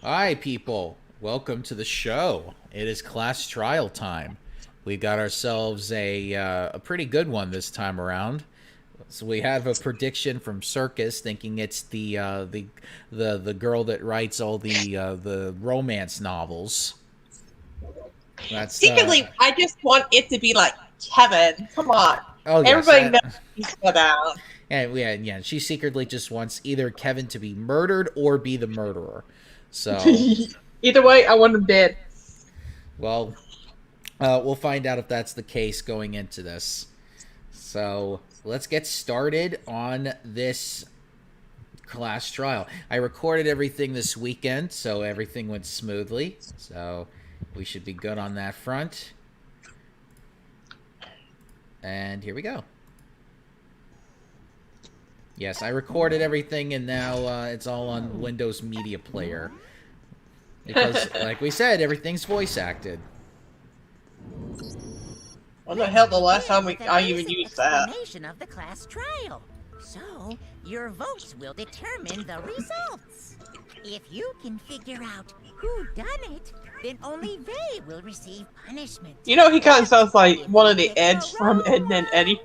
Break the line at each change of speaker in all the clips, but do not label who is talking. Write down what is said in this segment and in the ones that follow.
Hi, people. Welcome to the show. It is class trial time. We got ourselves a pretty good one this time around. So we have a prediction from Circus, thinking it's the girl that writes all the romance novels. That's
Secretly, I just want it to be like Kevin. Come on,
oh yes,
everybody knows he's put out.
and yeah. She secretly just wants either Kevin to be murdered or be the murderer. So,
Either way, I want him dead.
well, we'll find out if that's the case going into this. So let's get started on this class trial. I recorded everything this weekend, so everything went smoothly. So we should be good on that front. And here we go. Yes, I recorded everything, and now it's all on Windows Media Player. Because, like we said, everything's voice acted.
When the hell the last time I even used that?
Explanation of the class trial. So, your votes will determine the results. If you can figure out who done it, then only they will receive punishment.
You know, he kind of sounds like one of the Eds from Ed and Eddie.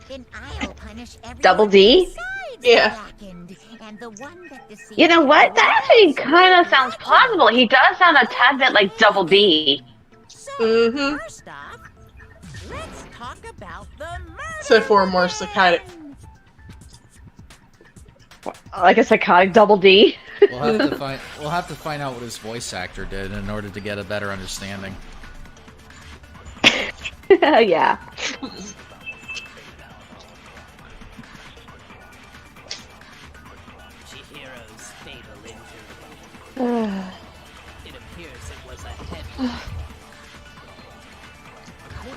Then I'll punish everyone
Double D?
besides
Yeah.
the blackened, and the one that deceived
You know what?
the
That actually
world
kind of
will
sounds
be
plausible. He does sound a tad bit like Double D.
So,
Mhm.
first off, let's talk about the murder.
So for a more psychotic.
Like a psychotic Double D.
We'll have to find out what his voice actor did in order to get a better understanding.
Yeah.
Chihiro's fatal injury. It appears it was a heavy.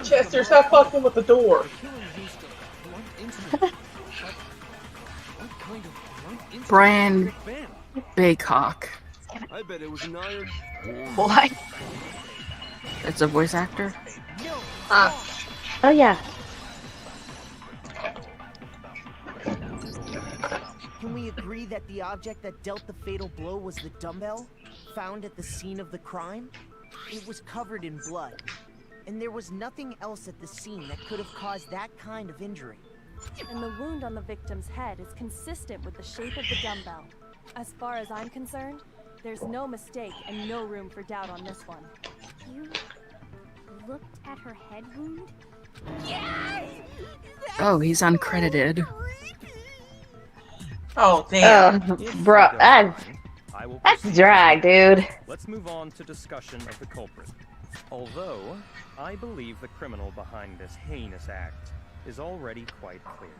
Chester, stop fucking with the door.
Brian Baycock.
I bet it was an iron.
What?
It's a voice actor.
Oh, yeah.
Can we agree that the object that dealt the fatal blow was the dumbbell found at the scene of the crime? It was covered in blood, and there was nothing else at the scene that could have caused that kind of injury.
And the wound on the victim's head is consistent with the shape of the dumbbell. As far as I'm concerned, there's no mistake and no room for doubt on this one.
You looked at her head wound?
Oh, he's uncredited.
Oh, damn.
Bro, that's
I will
drag, dude.
Let's move on to discussion of the culprit. Although, I believe the criminal behind this heinous act is already quite clear.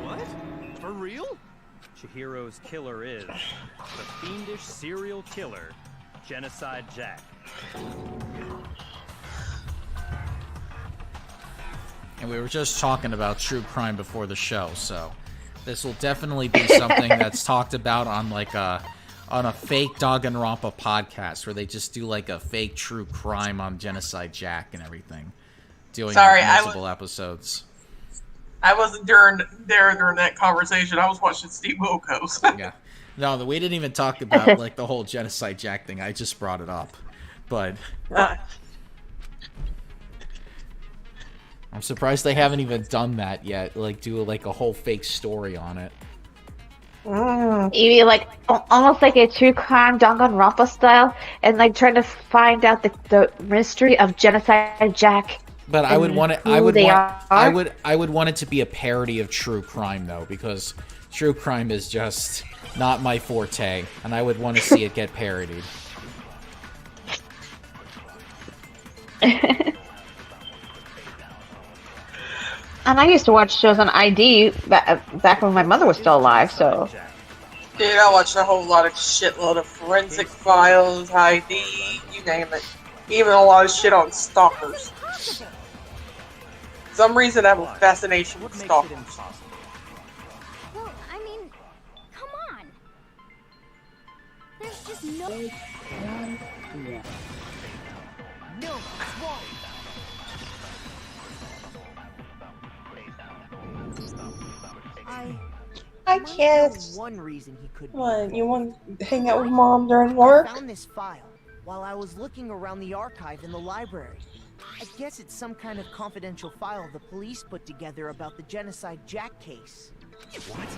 What? For real? Chihiro's killer is the fiendish serial killer, Genocide Jack.
And we were just talking about true crime before the show, so this will definitely be something that's talked about on like a fake Danganronpa podcast where they just do like a fake true crime on Genocide Jack and everything, doing
Sorry,
multiple episodes.
I wasn't during that conversation. I was watching Steve Wilkos.
Yeah, no, we didn't even talk about like the whole Genocide Jack thing. I just brought it up, but I'm surprised they haven't even done that yet. Like do like a whole fake story on it.
You mean like almost like a true crime Danganronpa style, and like trying to find out the mystery of Genocide Jack.
But I would want it.
I would
want it to be a parody of true crime, though, because true crime is just not my forte, and I would want to see it get parodied.
And I used to watch shows on ID back when my mother was still alive, so.
Dude, I watched a whole lot of shitload of Forensic Files, ID, you name it. Even a lot of shit on stalkers. For some reason I have a fascination with stalkers.
Well, I mean, come on. There's just no...
No, it's wrong.
Hi,
Might know
kids.
one reason he could be
What? You
involved.
want to hang out with Mom during
I
work?
found this file while I was looking around the archive in the library. I guess it's some kind of confidential file the police put together about the Genocide Jack case.
What?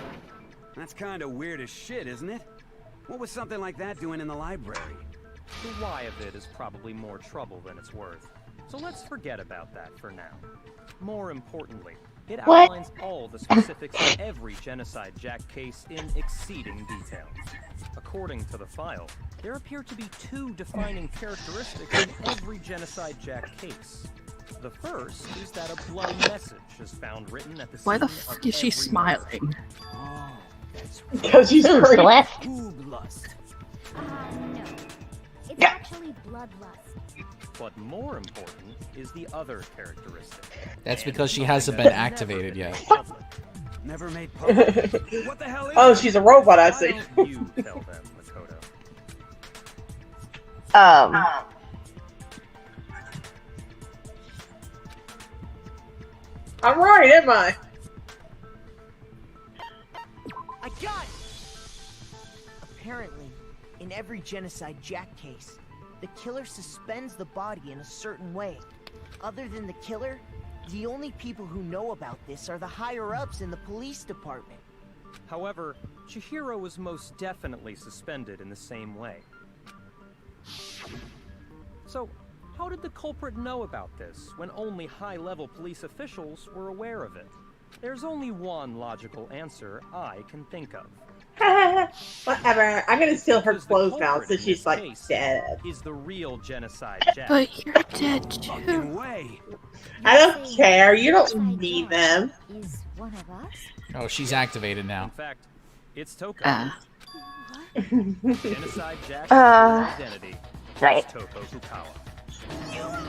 That's kind of weird as shit, isn't it? What was something like that doing in the library?
The why of it is probably more trouble than it's worth. So let's forget about that for now. More importantly, it
What?
outlines all the specifics of every Genocide Jack case in exceeding detail. According to the file, there appear to be two defining characteristics in every Genocide Jack case. The first is that a bloody message is found written at the
Why the
scene
fuck
of
is she
every
smiling?
Oh, that's
Because she's
Ooh,
pretty.
Celeste.
Booblust.
No. It's actually bloodlust.
But more important is the other characteristic.
That's because she hasn't been activated yet.
Never made public. What the hell is
Oh,
that?
she's a robot, I
Why
see.
don't you tell them, Makoto?
I'm right, am I?
I got it! Apparently, in every Genocide Jack case, the killer suspends the body in a certain way. Other than the killer, the only people who know about this are the higher-ups in the police department.
However, Chihiro was most definitely suspended in the same way. So, how did the culprit know about this when only high-level police officials were aware of it? There's only one logical answer I can think of.
Whatever. I'm gonna steal her
Because the
clothes now
culprit
since
in
she's
this
like
case
dead.
Is the real Genocide Jack.
But you're dead too.
Fucking way.
I don't care. You don't need them.
Is one of us?
Oh, she's activated
In
now.
fact, it's Toko.
What?
Genocide Jack's
Uh,
true identity
right.
is Toko Fukawa.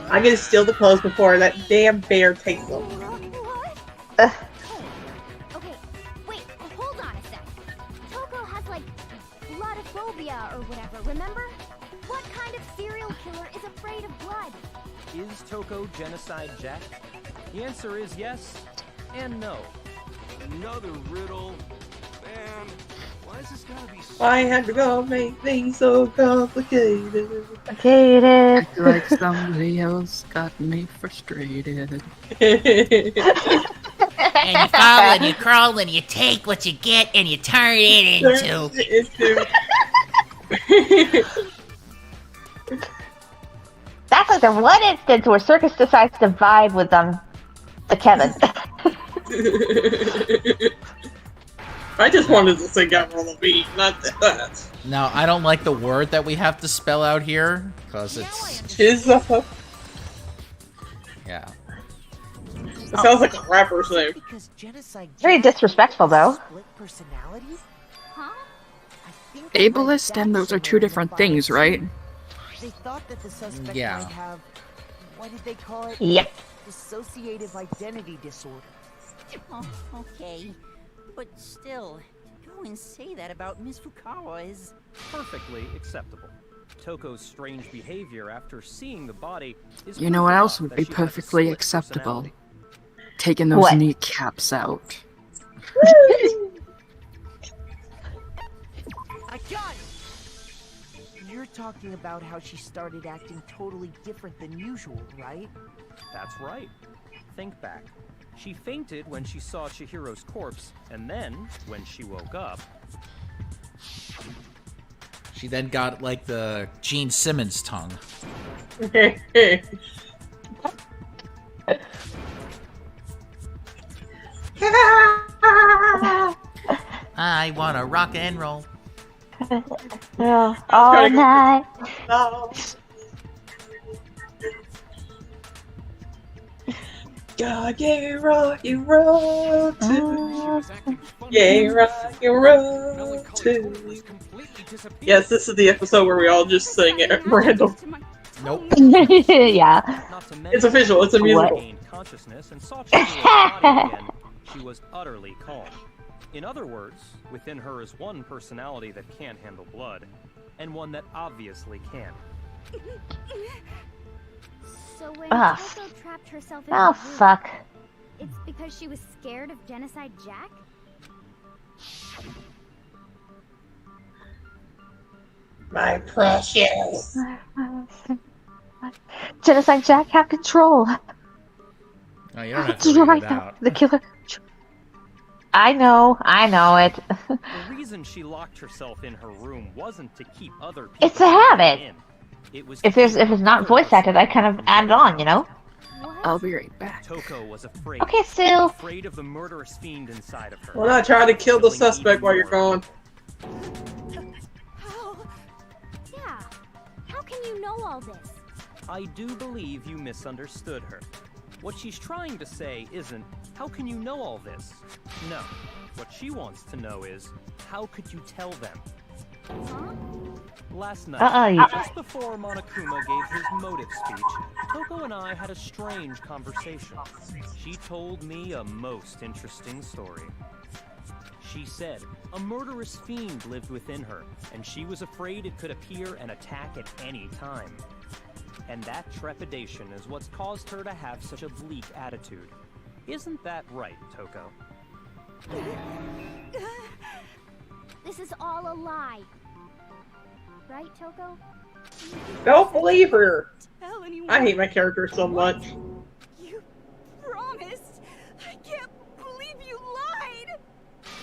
I'm gonna steal the clothes before that damn bear takes them.
What?
Ugh.
Okay, wait, hold on a sec. Toko has like bloodophobia or whatever, remember? What kind of serial killer is afraid of blood?
Is Toko Genocide Jack? The answer is yes and no.
Another riddle. Man, why is this gotta be so...
Why had to go make things so complicated?
Complicated.
I feel like somebody else got me frustrated.
And you fall and you crawl and you take what you get and you turn it into.
That's like the one instance where Circus decides to vibe with the Kevin.
I just wanted to sing out on the beat, not that.
Now, I don't like the word that we have to spell out here, because it's...
Chizza.
Yeah.
It sounds like a rapper's name.
Because Genocide
Very
Jack
disrespectful, though.
split personality?
Huh?
I think I read
Ableist
that
and those are two
somewhere in the
different
file
things,
too.
right?
They thought that the suspect
Yeah.
might have, what did they call it?
Yep.
Dissociative identity disorder.
Oh, okay. But still, to go and say that about Miss Fukawa is...
Perfectly acceptable. Toko's strange behavior after seeing the body is
You know what
proof
else
enough
would
that
be
she has a
perfectly
split
acceptable?
personality.
Taking those
What?
kneecaps out.
I got it! You're talking about how she started acting totally different than usual, right?
That's right. Think back. She fainted when she saw Chihiro's corpse, and then, when she woke up,
She then got, like, the Gene Simmons tongue. I wanna rock and roll.
All night.
God, yeah, rock and roll too. Yeah, rock and roll too. Yes, this is the episode where we all just sing at random.
Nope.
Yeah.
not to mention
It's official, it's a
she
musical.
regained consciousness and saw Chihiro's body again, she was utterly calm. In other words, within her is one personality that can't handle blood, and one that obviously can.
So when
Ah.
Toko trapped herself in
Oh,
the room,
fuck.
it's because she was scared of Genocide Jack?
My precious.
Genocide Jack, have control.
Oh, you don't have
Do
to
you
read
like
it
that?
out.
The killer. I know it.
The reason she locked herself in her room wasn't to keep other people
It's a habit.
in. It was
If it's not voice acted, I kind of add it on, you know?
I'll be right back.
Toko was afraid.
Okay, Sue.
Afraid of the murderous fiend inside of her.
Well, not try to kill the suspect while you're gone.
How? Yeah. How can you know all this?
I do believe you misunderstood her. What she's trying to say isn't, how can you know all this? No. What she wants to know is, how could you tell them?
Huh?
Last night,
Uh-oh.
just before Monokuma gave his motive speech, Toko and I had a strange conversation. She told me a most interesting story. She said a murderous fiend lived within her, and she was afraid it could appear and attack at any time. And that trepidation is what's caused her to have such a bleak attitude. Isn't that right, Toko?
This is all a lie. Right, Toko?
Don't believe her.
Tell anyone.
I hate my character so much.
You promised. I can't believe you lied.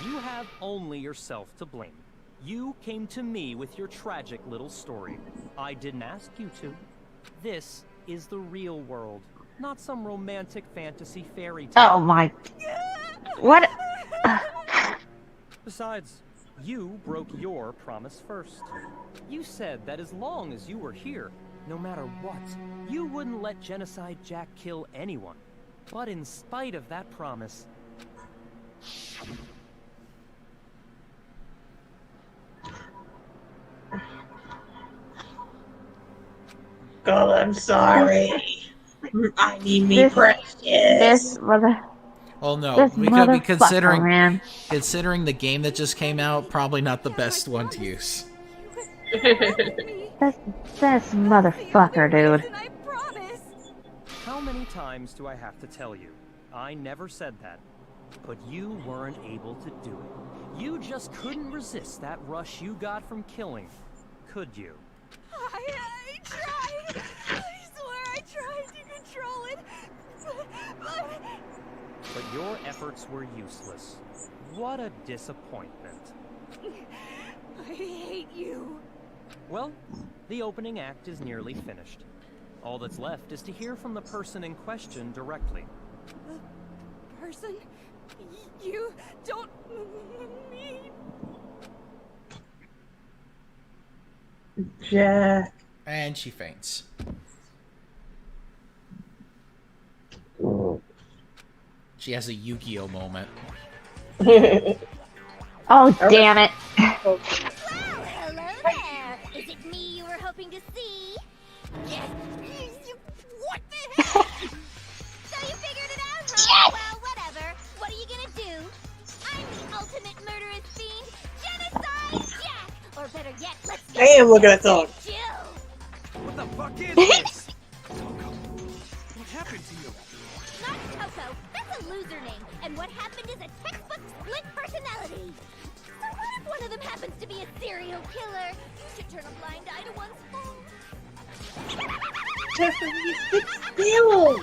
You have only yourself to blame. You came to me with your tragic little story. I didn't ask you to. This is the real world, not some romantic fantasy fairy tale.
Oh my. What?
Besides, you broke your promise first. You said that as long as you were here, no matter what, you wouldn't let Genocide Jack kill anyone. But in spite of that promise,
God, I'm sorry. I need me precious.
This mother.
Oh no,
This
we could be
motherfucker, man.
considering the game that just came out, probably not the best one to use.
This motherfucker, dude.
I promise.
how many times do I have to tell you? I never said that. But you weren't able to do it. You just couldn't resist that rush you got from killing, could you?
I tried. I swear I tried to control it.
But your efforts were useless. What a disappointment.
I hate you.
Well, the opening act is nearly finished. All that's left is to hear from the person in question directly.
The person you don't mean.
Jack.
And she faints. She has a Yu-Gi-Oh moment.
Oh, damn it.
Well, hello there. Is it me you were hoping to see? Yes. What the hell? So you figured it out, huh? Well, whatever. What are you gonna do? I'm the ultimate murderous fiend, Genocide Jack. Or better yet, let's go.
Damn, look at that dog.
Jill.
What the fuck is this? Toko, what happened to you?
Not Toko. That's a loser name. And what happened is a textbook split personality. So what if one of them happens to be a serial killer? You should turn a blind eye to one's fault.
Tiffany, sit still.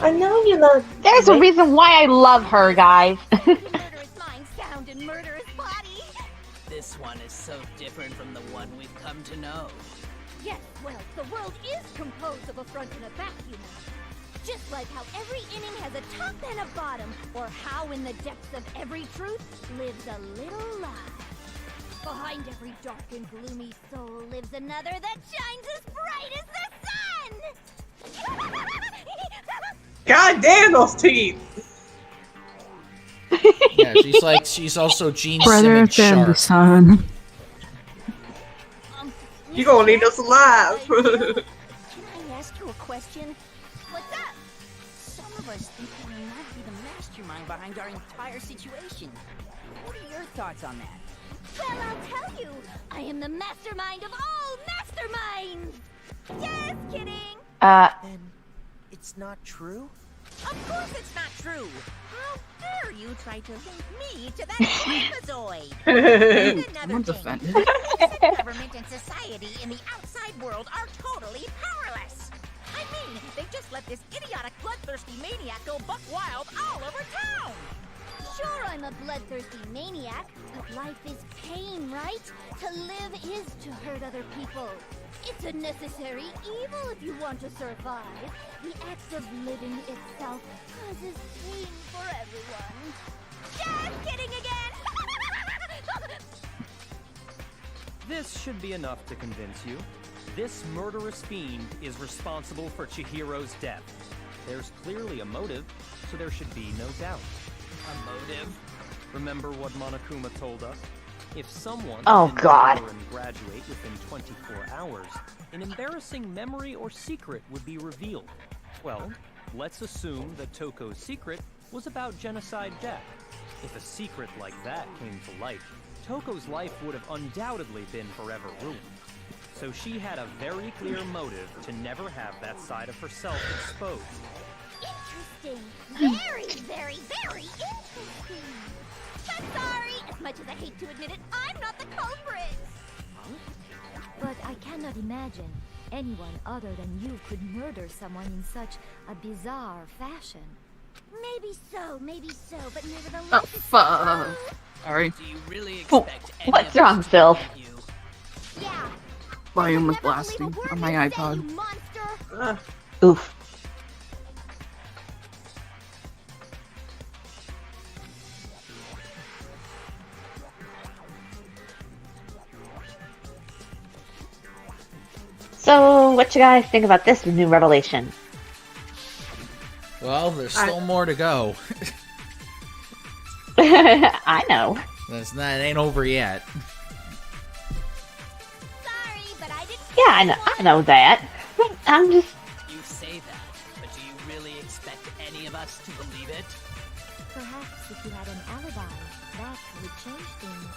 I know you love.
There's a reason why I love her, guys.
Murderous mind, sound, and murderous body.
This one is so different from the one we've come to know.
Yes, well, the world is composed of a front and a back, you know. Just like how every inning has a top and a bottom, or how in the depths of every truth lives a little lie. Behind every dark and gloomy soul lives another that shines as bright as the sun!
God damn those teeth!
Yeah, she's also Gene
Brother
Simmons
than the
sharp.
sun.
You gonna need us alive.
Can I ask you a question? What's up?
Some of us think that you might be the mastermind behind our entire situation. What are your thoughts on that?
Well, I'll tell you. I am the mastermind of all masterminds! Just kidding!
Then it's not true?
Of course it's not true. How dare you try to link me to that freakazoid?
I'm offended.
The government and society in the outside world are totally powerless. I mean, they just let this idiotic bloodthirsty maniac go buck wild all over town.
Sure, I'm a bloodthirsty maniac, but life is pain, right? To live is to hurt other people. It's a necessary evil if you want to survive. The act of living itself causes pain for everyone.
Just kidding again!
This should be enough to convince you. This murderous fiend is responsible for Chihiro's death. There's clearly a motive, so there should be no doubt. A motive? Remember what Monokuma told us? If someone didn't murder and graduate within 24 hours, an embarrassing memory or secret would be revealed. Well, let's assume that Toko's secret was about Genocide Jack. If a secret like that came to light, Toko's life would have undoubtedly been forever ruined. So she had a very clear motive to never have that side of herself exposed.
Interesting. Very, very, very interesting. But sorry, as much as I hate to admit it, I'm not the culprit.
But I cannot imagine anyone other than you could murder someone in such a bizarre fashion.
Maybe so, but nevertheless.
Oh, fuck. Sorry.
Do you really expect any
What's
of
wrong,
us to
Phil?
believe you?
Yeah.
Volume was blasting on my iPod.
Oof. So, what you guys think about this new revelation?
Well, there's still more to go.
I know.
It ain't over yet.
Sorry, but I didn't.
Yeah, I know that. I'm just.
You say that, but do you really expect any of us to believe it?
Perhaps if you had an alibi, that would change things.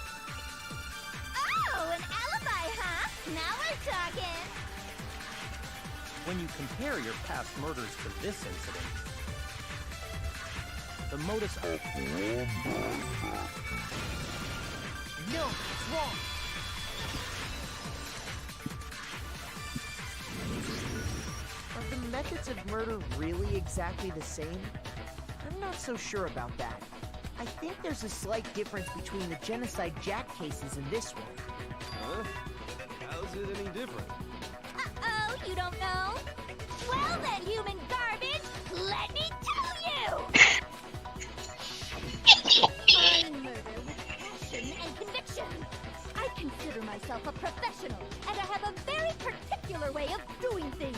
Oh, an alibi, huh? Now we're talking.
When you compare your past murders to this incident, the modus operandi.
No, it's wrong. Are the methods of murder really exactly the same? I'm not so sure about that. I think there's a slight difference between the Genocide Jack cases and this one.
Huh? How's it any different?
Uh-oh, you don't know? Well then, human garbage, let me tell you! I murder with passion and conviction. I consider myself a professional, and I have a very particular way of doing things.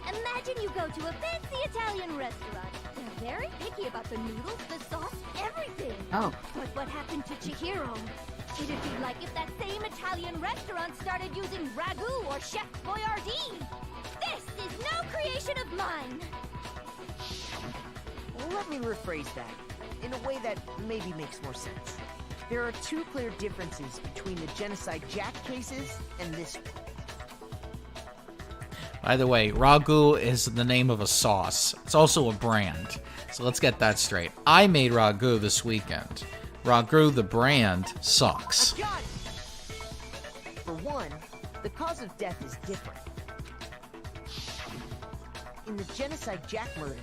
Imagine you go to a fancy Italian restaurant. They're very picky about the noodles, the sauce, everything.
Oh.
But what happened to Chihiro? It'd be like if that same Italian restaurant started using ragu or Chef Boyardee. This is no creation of mine.
Let me rephrase that, in a way that maybe makes more sense. There are two clear differences between the Genocide Jack cases and this one.
By the way, ragu is the name of a sauce. It's also a brand. So let's get that straight. I made ragu this weekend. Ragu, the brand, sucks.
I got it! For one, the cause of death is different. In the Genocide Jack murders,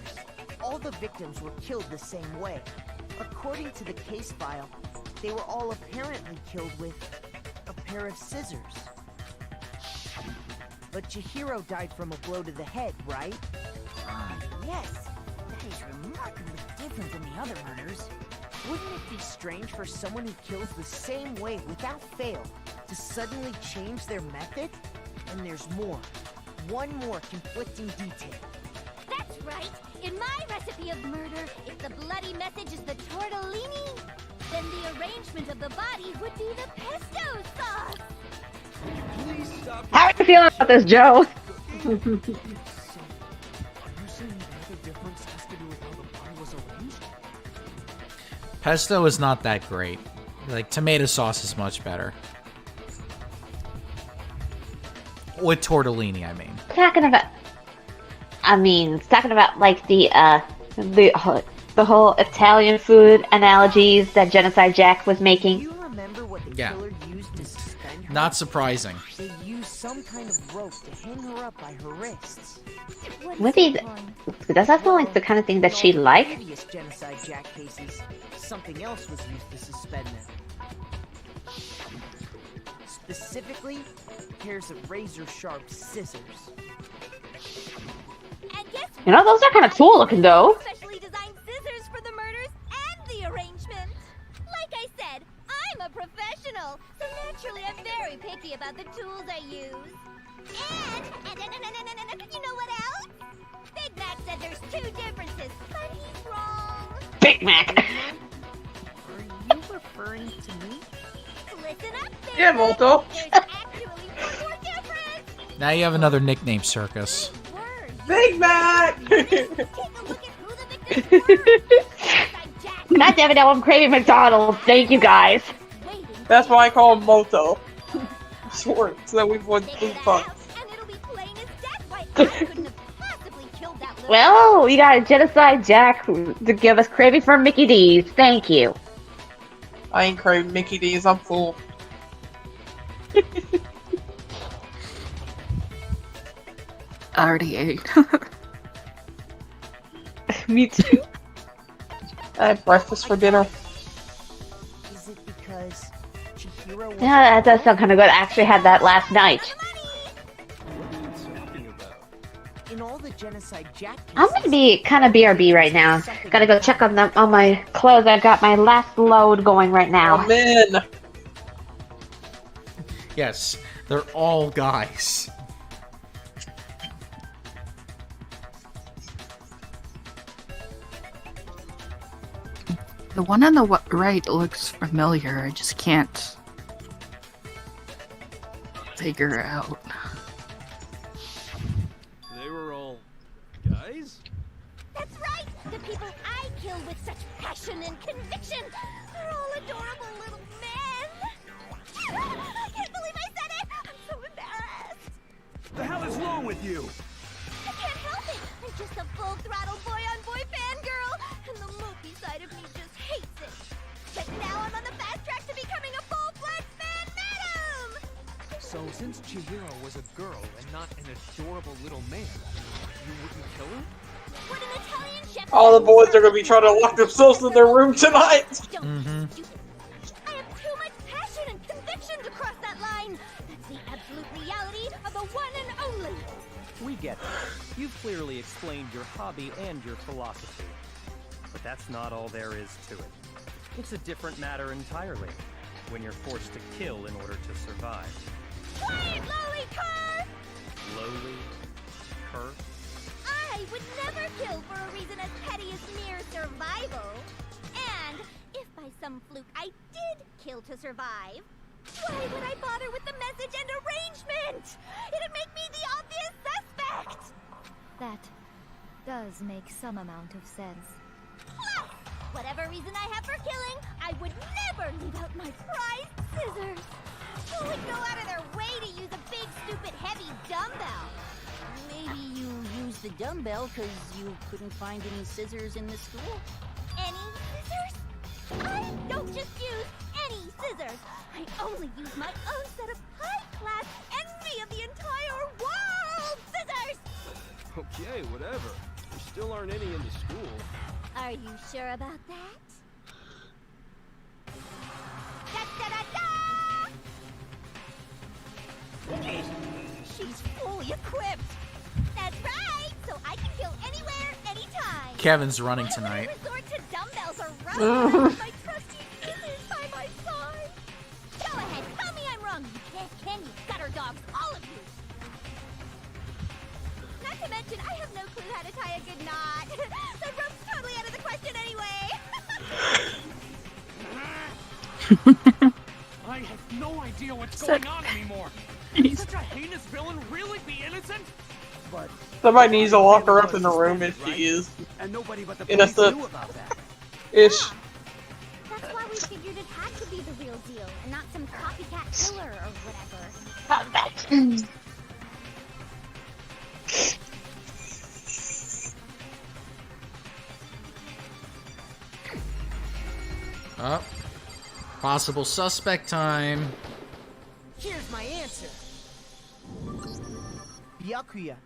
all the victims were killed the same way. According to the case file, they were all apparently killed with a pair of scissors. But Chihiro died from a blow to the head, right?
Yes, that is remarkably different than the other murders.
Wouldn't it be strange for someone who kills the same way without fail to suddenly change their method? And there's more. One more conflicting detail.
That's right. In my recipe of murder, if the bloody message is the tortellini, then the arrangement of the body would be the pesto sauce.
Please stop.
How are you feeling about this, Joe?
So, are you saying the difference has to do with how the body was arranged?
Pesto is not that great. Like, tomato sauce is much better. With tortellini, I mean.
Talking about like the the whole Italian food analogies that Genocide Jack was making.
Do you remember what the
Yeah.
killer used to suspend her?
Not surprising.
They used some kind of rope to hang her up by her wrists.
Maybe does that sound like the kind of thing that she liked?
Previous Genocide Jack cases, something else was used to suspend them. Specifically, pairs of razor-sharp scissors.
And guess
You know, those are kind of cool looking though.
specially designed scissors for the murders and the arrangement. Like I said, I'm a professional, so naturally I'm very picky about the tools I use. And you know what else? Big Mac said there's 2 differences, but he's wrong.
Big Mac.
Are you referring to me?
Listen up, baby.
Yeah, Molto.
There's actually one more difference.
Now you have another nickname, Circus.
Big Mac!
God damn it, now I'm craving McDonald's. Thank you guys.
That's why I call him Moto. Short, so that we've won 2 bucks.
Well, we got a Genocide Jack to give us craving for Mickey D's. Thank you.
I ain't craving Mickey D's, I'm full.
I already ate.
Me too.
I had breakfast for dinner.
Is it because Chihiro was
Yeah, that does sound kind of good. I actually had that last night.
in all the Genocide Jack cases?
I'm gonna be kind of BRB right now. Gotta go check on my clothes. I've got my last load going right now.
I'm in.
Yes, they're all guys.
The one on the right looks familiar. I just can't figure it out.
They were all guys?
That's right! The people I kill with such passion and conviction are all adorable little men! I can't believe I said it! I'm so embarrassed!
The hell is wrong with you?
I can't help it! I'm just a full-throttle boy-on-boy fangirl, and the mopey side of me just hates it. But now I'm on the fast track to becoming a full-fledged fan madam!
So since Chihiro was a girl and not an adorable little man, you wouldn't kill her?
What an Italian chef...
All the boys are gonna be trying to lock themselves in their room tonight.
Mm-hmm.
I have too much passion and conviction to cross that line. That's the absolute reality of the one and only.
We get that. You've clearly explained your hobby and your philosophy. But that's not all there is to it. It's a different matter entirely, when you're forced to kill in order to survive.
Quiet, lowly cur!
Lowly? Cur?
I would never kill for a reason as petty as mere survival. And if by some fluke I did kill to survive, why would I bother with the message and arrangement? It'd make me the obvious suspect!
That does make some amount of sense.
Plus, whatever reason I have for killing, I would never leave out my prized scissors. Who would go out of their way to use a big, stupid, heavy dumbbell?
Maybe you used the dumbbell because you couldn't find any scissors in the school?
Any scissors? I don't just use any scissors. I only use my own set of high-class envy of the entire world scissors!
Okay, whatever. There still aren't any in the school.
Are you sure about that? Da-da-da-da! She's fully equipped. That's right. So I can kill anywhere, anytime.
Kevin's running tonight.
Resort to dumbbells or rubber with my trusty scissors by my side. Go ahead, tell me I'm wrong. You can't, can you? Gutter dogs, all of you. Not to mention, I have no clue how to tie a good knot. The rope's totally out of the question anyway.
I have no idea what's going on anymore. Could such a heinous villain really be innocent?
But
Somebody needs to lock her up in the room if she is
and nobody but the
innocent.
police knew about that.
Ish.
That's why we figured it had to be the real deal and not some copycat killer or whatever.
Possible suspect time.
Here's my answer. Byakuya,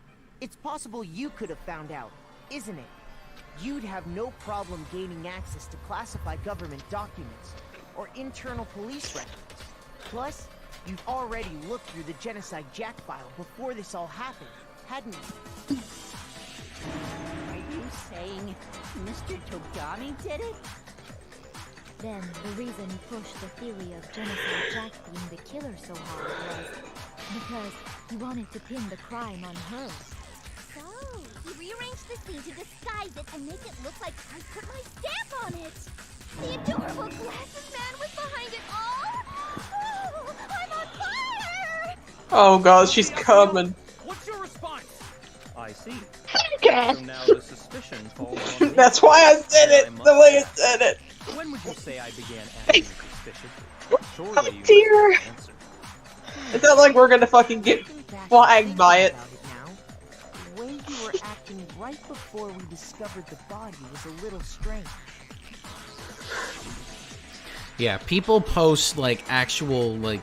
it's possible you could have found out, isn't it? You'd have no problem gaining access to classified government documents or internal police records. Plus, you've already looked through the Genocide Jack file before this all happened, hadn't you?
Are you saying Mr. Togami did it?
Then the reason he pushed the theory of Genocide Jack being the killer so hard was because he wanted to pin the crime on her.
So, he rearranged the scene to disguise it and make it look like I put my stamp on it. The adorable glasses man was behind it all. Oh, I'm on fire!
Oh god, she's coming.
What's your response? I see.
Okay.
So now the suspicion falls on me.
That's why I said it the way I said it.
When would you say I began acting suspicious? Surely you
dear.
know the answer.
It's not like we're gonna fucking get flagged by it.
The way you were acting right before we discovered the body was a little strange.
Yeah, people post like actual like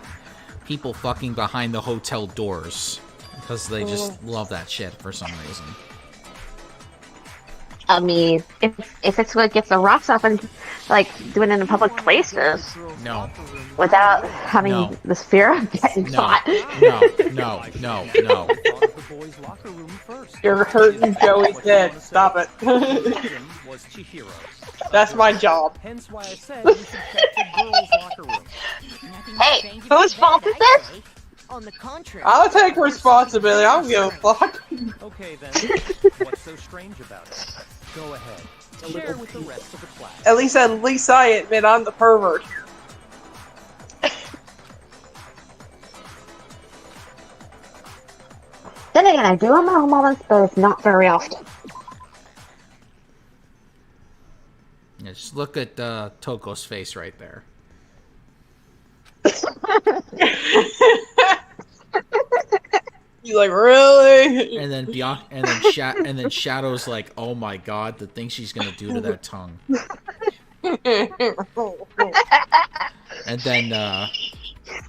people fucking behind the hotel doors because they just love that shit for some reason.
I mean, if it's what gets the rocks off and like doing it in public places
No.
without having the fear of getting caught.
No.
You're hurting Joey's head. Stop it.
Was Chihiro.
That's my job.
Hence why I said you should check the girls' locker room.
Hey, whose fault is this?
On the contrary,
I'll take responsibility. I don't give a fuck.
Okay then, what's so strange about it? Go ahead, share with the rest of the class.
At least I admit I'm the pervert.
Then again, I do have my own moments, but it's not very often.
Yeah, just look at Toko's face right there.
He's like, really?
And then and then Shadow's like, oh my god, the thing she's gonna do to that tongue.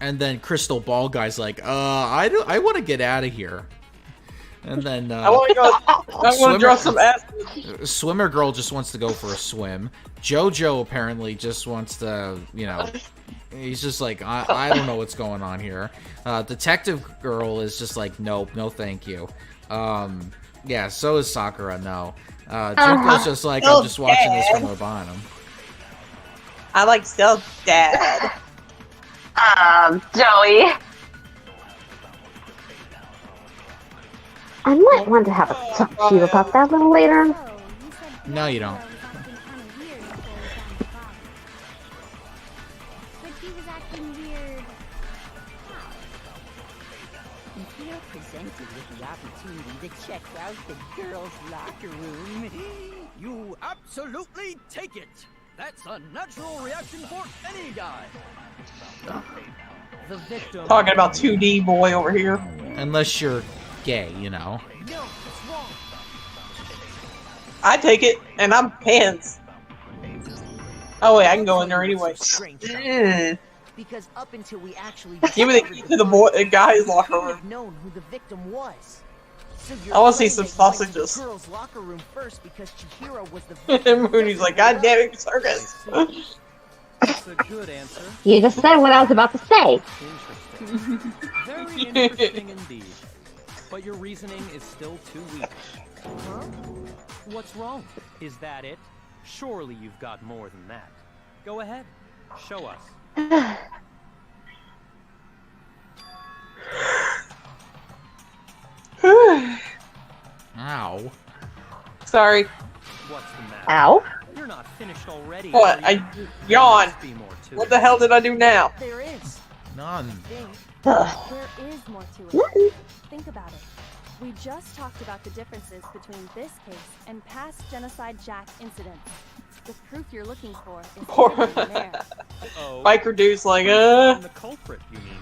And then Crystal Ball guy's like, I want to get out of here. And then
I want to go. I want to draw some ass.
Swimmer girl just wants to go for a swim. JoJo apparently just wants to, he's just like, I don't know what's going on here. Detective girl is just like, nope, no thank you. Yeah, so is Sakura, no. Junko's just like, I'm just watching this from the bottom.
I like self dad.
Joey. I might want to have a talk to you about that a little later.
No, you don't.
But he was acting weird.
If you're presented with the opportunity to check out the girls' locker room,
You absolutely take it. That's a natural reaction for any guy.
The victim.
Talking about 2D boy over here.
Unless you're gay,
No, it's wrong.
I take it, and I'm pants. Oh wait, I can go in there anyway. Mm.
Because up until we actually
Give me the key to the guy's locker
you
room.
have known who the victim was. So
I want to see some sausages.
The girls' locker room first because Chihiro was the victim.
Mooney's like, God damn it, circus.
That's a good answer.
You just said what I was about to say.
Interesting. Very interesting indeed. But your reasoning is still too weak. Huh? What's wrong? Is that it? Surely you've got more than that. Go ahead. Show us.
Ow.
Sorry.
What's the matter?
Ow.
You're not finished already.
What? I yawned. What the hell did I do now?
There is.
None.
There is more to it. Think about it. We just talked about the differences between this case and past Genocide Jack incidents. The proof you're looking for is hidden in there.
Oh.
Biker dude's like,
The culprit, you mean?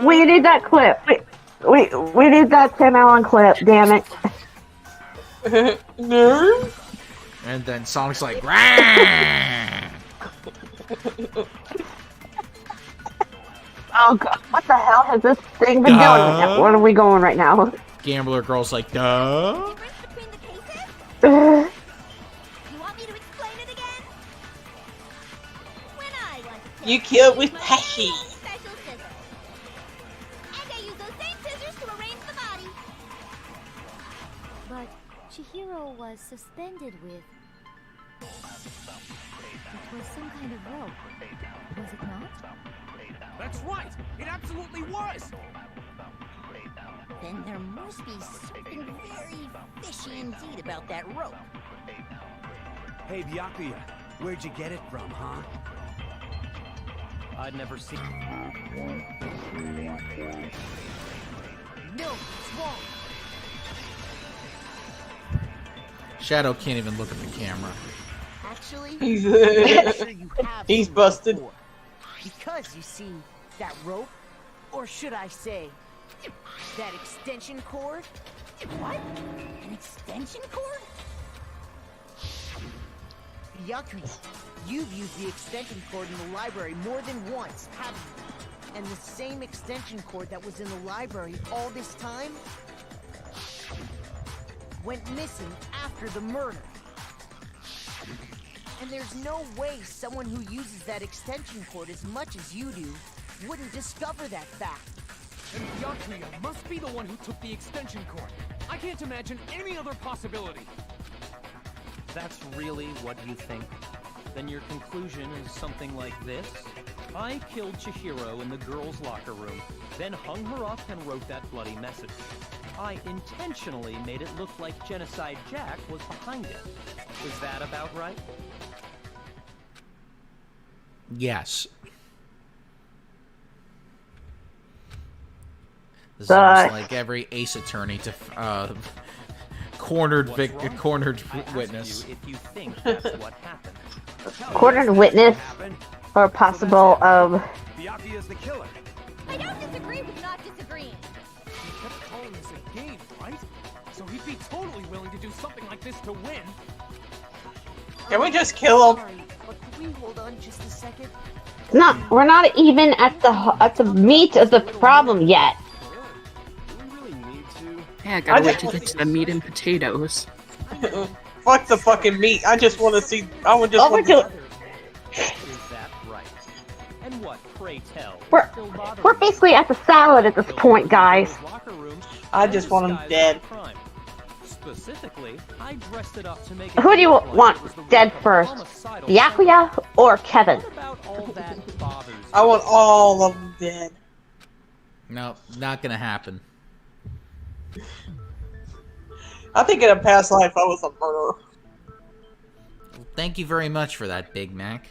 We need that clip. We need that Tim Allen clip. Damn it.
Nerd.
And then Sonic's like, "Rah!"
Oh god, what the hell has this thing been doing right now? Where are we going right now?
Gambler girl's like, duh.
You want me to explain it again? When I want to
You killed with passion.
special scissors. And I use those same scissors to arrange the body.
But Chihiro was suspended with... It was some kind of rope, was it not?
That's right! It absolutely was!
Then there must be something very fishy indeed about that rope.
Hey, Byakuya, where'd you get it from, huh?
I'd never seen.
No, it's wrong.
Shadow can't even look at the camera.
Actually,
He's-
I'm sure you have
He's
seen it
busted.
before. Because you see, that rope, or should I say, that extension cord?
What? An extension cord?
Byakuya, you've used the extension cord in the library more than once, haven't you? And the same extension cord that was in the library all this time went missing after the murder. And there's no way someone who uses that extension cord as much as you do wouldn't discover that fact.
And Byakuya must be the one who took the extension cord. I can't imagine any other possibility.
That's really what you think? Then your conclusion is something like this? I killed Chihiro in the girls' locker room, then hung her up and wrote that bloody message. I intentionally made it look like Genocide Jack was behind it. Is that about right?
Yes. This is
But-
almost like every Ace Attorney to cornered witness.
If you think that's what happened.
Cornered witness or possible
Byakuya's the killer.
I don't disagree with not disagreeing.
He kept calling this a game, right? So he'd be totally willing to do something like this to win.
Can we just kill him?
Sorry, but could we hold on just a second?
we're not even at the meat of the problem yet.
Yeah, I gotta
I
wait
just-
to get to the meat and potatoes.
Fuck the fucking meat. I just want to see. I would just want to.
Is that right? And what, pray tell?
We're basically at the salad at this point, guys.
I just want him dead.
Specifically, I dressed it up to make
Who do you want dead first? Byakuya or Kevin?
I want all of them dead.
No, not gonna happen.
I think in a past life I was a murderer.
Thank you very much for that, Big Mac.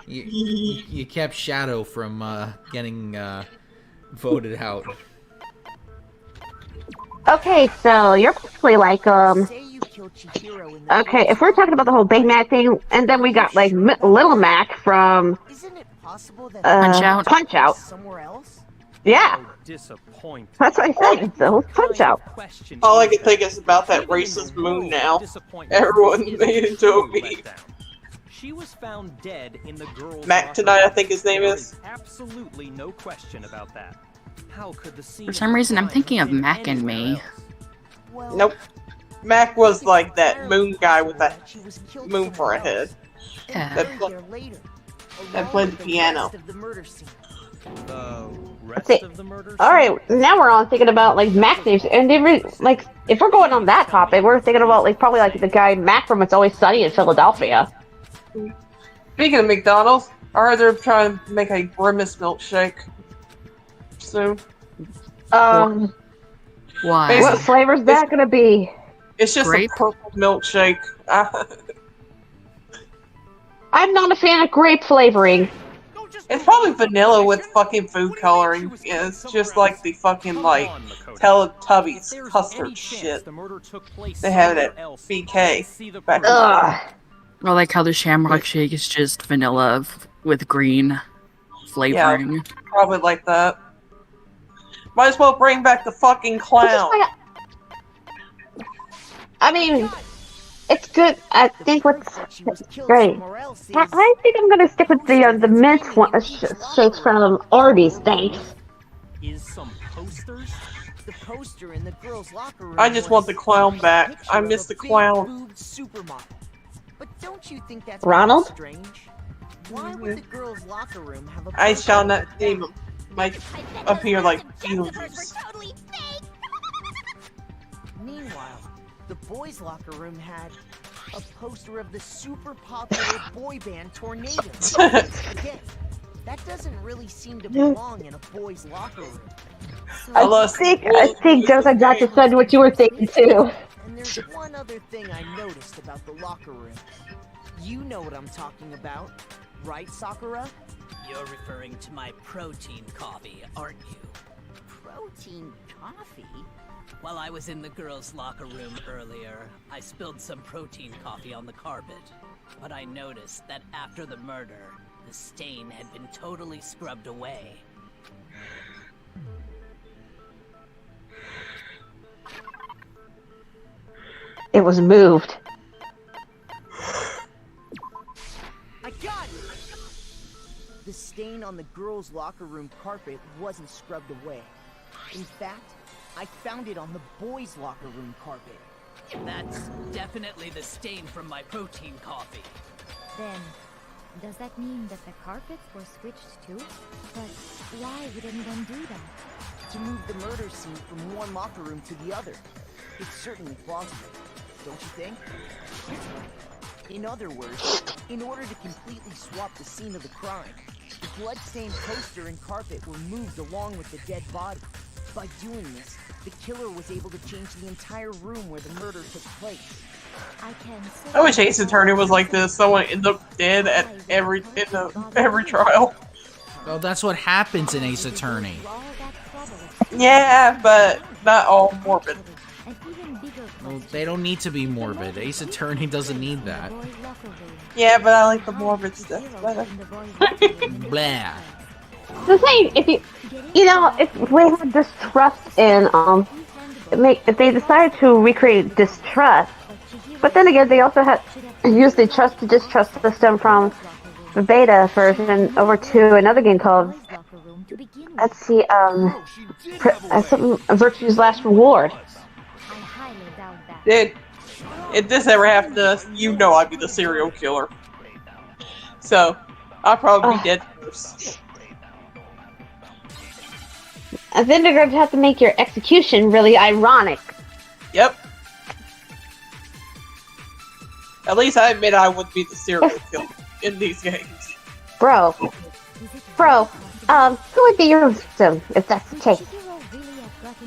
You kept Shadow from getting voted out.
Okay, so you're basically like Okay, if we're talking about the whole Big Mac thing, and then we got like Little Mac from Punch Out.
Somewhere else?
Yeah,
Disappointing.
that's what I said. So Punch Out.
All I can think is about that racist moon now. Everyone made it to a meme.
She was found dead in the girl's
Mac
locker
tonight, I
room.
think his name
There
is.
Absolutely no question about that. How could the scene
For some reason, I'm thinking of Mac and Me.
Nope. Mac was like that moon guy with that moon for a head.
Yeah.
That played the piano.
The
Let's
rest
see.
of the murder
All right, now we're on thinking about like Mac names, and like if we're going on that topic, we're thinking about like probably like the guy Mac from It's Always Sunny in Philadelphia.
Speaking of McDonald's, I heard they're trying to make a Grimace milkshake soon.
Why?
What flavor's that gonna be?
It's just
Grape?
a purple milkshake.
I'm not a fan of grape flavoring.
It's probably vanilla with fucking food coloring. Yeah, it's just like the fucking like Teletubbies custard shit. They have it at BK. Back in the day.
Ugh.
I like how the Shamrock Shake is just vanilla with green flavoring.
Yeah, probably like that. Might as well bring back the fucking clown.
I mean, It's good. I think what's great. I think I'm gonna stick with the mint one, shakes from Arby's. Thanks.
Is some posters? The poster in the girls' locker room.
I just want the clown back. I miss the clown.
Supermodel. But don't you think that's
Ronald?
strange? Why would the girls' locker room have a
I shall not name him. Might appear like Beetlejuice.
Meanwhile, the boys' locker room had a poster of the super popular boy band Tornadoes. Again, that doesn't really seem to belong in a boys' locker room.
I think Joseph Jackson said what you were thinking too.
And there's one other thing I noticed about the locker room. You know what I'm talking about, right, Sakura?
You're referring to my protein coffee, aren't you?
Protein coffee?
While I was in the girls' locker room earlier, I spilled some protein coffee on the carpet. But I noticed that after the murder, the stain had been totally scrubbed away.
It was moved.
I got it! The stain on the girls' locker room carpet wasn't scrubbed away. In fact, I found it on the boys' locker room carpet.
That's definitely the stain from my protein coffee.
Then, does that mean that the carpets were switched too? But why would anyone do that?
To move the murder scene from one locker room to the other. It's certainly plausible, don't you think? In other words, in order to completely swap the scene of the crime, the blood-stained poster and carpet were moved along with the dead body. By doing this, the killer was able to change the entire room where the murder took place.
I wish Ace Attorney was like this. Someone ends up dead at every trial.
Well, that's what happens in Ace Attorney.
Yeah, but not all morbid.
Well, they don't need to be morbid. Ace Attorney doesn't need that.
Yeah, but I like the morbid stuff better.
Blah.
The thing, if if we had distrust in if they decided to recreate distrust, but then again, they also had used the trust to distrust system from the beta version over to another game called, let's see, Virtue's Last Reward.
Dude, if this ever happened to us, you know I'd be the serial killer. So, I'll probably be dead first.
And then they're going to have to make your execution really ironic.
Yep. At least I admit I would be the serial killer in these games.
Bro, who would be your victim if that's the case?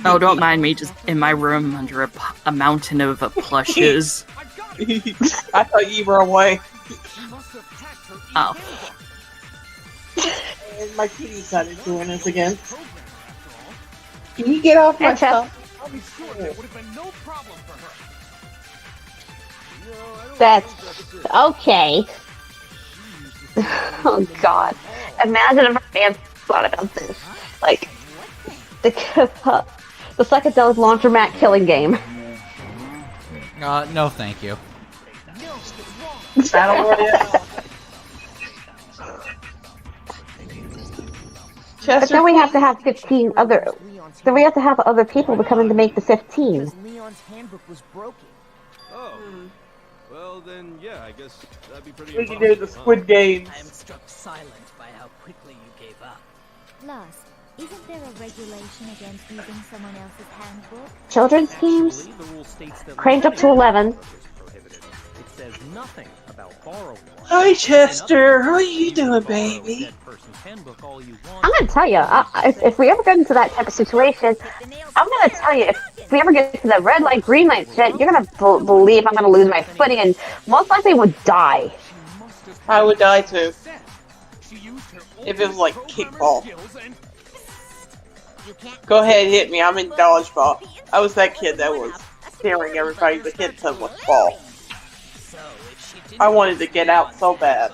Oh, don't mind me, just in my room under a mountain of plushes.
I thought you were away.
Oh.
And my kitty started doing this again. Can you get off my stuff?
I'll be sure there would have been no problem for her.
That's okay. Oh god. Imagine if our fans thought about this. Like, the psychedelic laundromat killing game.
No, thank you.
Battle Royale.
But then we have to have 15 other. Then we have to have other people to come in to make the 15.
Leon's handbook was broken.
Oh. Well then, yeah, I guess that'd be pretty.
We can do the Squid Games.
I am struck silent by how quickly you gave up.
Plus, isn't there a regulation against using someone else's handbook?
Children's games? Cranked up to 11.
It says nothing about borrowing.
Hi, Chester. How are you doing, baby?
I'm gonna tell you, if we ever get into that type of situation, I'm gonna tell you, if we ever get to the red light, green light shit, you're gonna believe I'm gonna lose my footing and most likely would die.
I would die too. If it was like kickball. Go ahead, hit me. I'm in dodgeball. I was that kid that was scaring everybody to hit them with the ball. I wanted to get out so bad.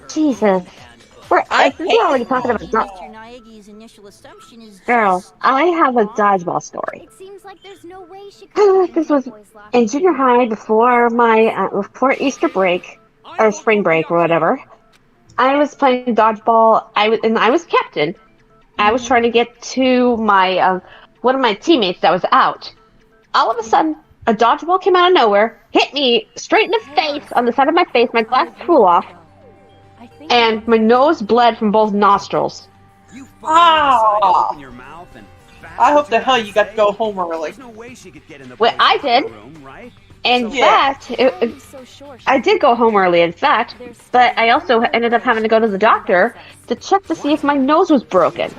Jesus. We're already talking about
Peggy's initial assumption is
Girl,
just...
I have a dodgeball story.
It seems like there's no way she could have
This was in junior high before before Easter break or spring break or whatever. I was playing dodgeball. I was captain. I was trying to get to my one of my teammates that was out. All of a sudden, a dodgeball came out of nowhere, hit me straight in the face on the side of my face. My glass flew off, and my nose bled from both nostrils.
Ah! I hope the hell you got to go home early.
Well, I did. In fact, I did go home early, in fact, but I also ended up having to go to the doctor to check to see if my nose was broken.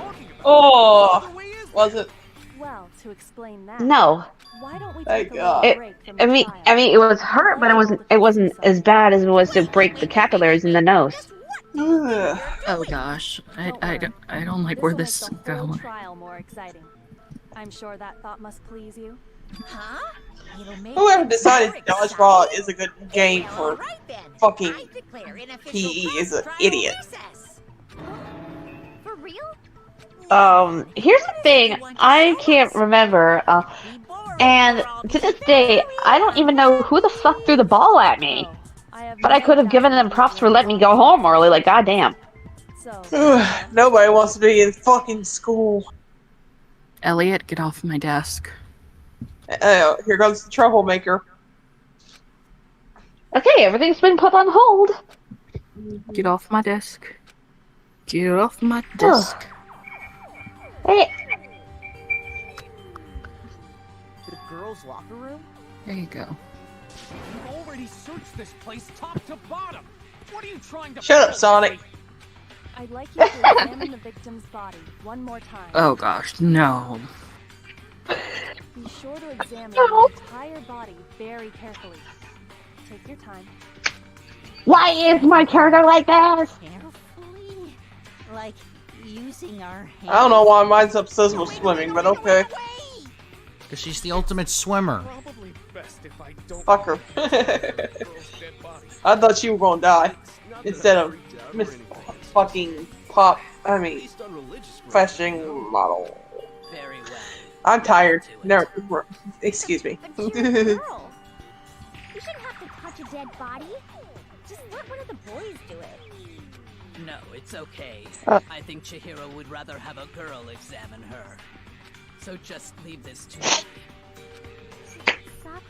Oh, was it?
Well, to explain that.
No.
Why don't we
Thank
take a little
God.
break from
I mean, it was hurt, but it wasn't as bad as it was to break the capillaries in the nose.
Oh gosh, I don't like where this is
This will make the whole
going.
trial more exciting. I'm sure that thought must please you.
Huh? It'll make
Whoever
me
decided
more
dodgeball
excited.
is a good game for
Alright then.
fucking
I declare an official
PE is an
trial
idiot.
recess.
For real?
Here's the thing. I can't remember. And to this day, I don't even know who the fuck threw the ball at me. But I could have given them props for letting me go home early. Like, goddamn.
Nobody wants to be in fucking school.
Elliot, get off my desk.
Here comes the troublemaker.
Okay, everything's been put on hold.
Get off my desk. Get off my desk.
Hey.
The girls' locker room?
There you go.
You've already searched this place top to bottom. What are you trying to
Shut up, Sonic.
I'd like you to examine the victim's body one more time.
Oh gosh, no.
Be sure to examine the entire body very carefully. Take your time.
Why is my character like this?
Carefully? Like using our hands.
I don't know why mine's obsessed with swimming, but okay.
Because she's the ultimate swimmer.
Probably best if I don't
Fuck her. I thought you were gonna die instead of Miss fucking fashion model.
Very well.
I'm tired. Never. Excuse me.
But you're a girl. You shouldn't have to touch a dead body. Just let one of the boys do it.
No, it's okay. I think Chihiro would rather have a girl examine her. So just leave this to me.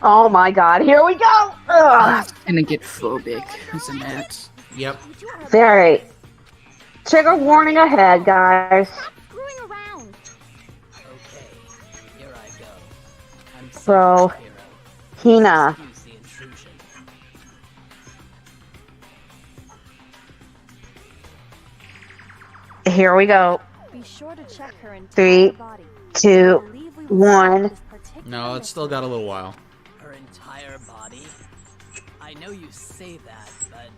Oh my god, here we go! Ugh.
It's gonna get phobic, isn't it?
Yep.
Very. Trigger warning ahead, guys.
Screwing around.
Okay, here I go. I'm
Bro. Hina.
Excuse the intrusion.
Here we go.
Be sure to check her entire
3,
body.
2, 1.
No, it's still got a little while.
Her entire body? I know you say that, but...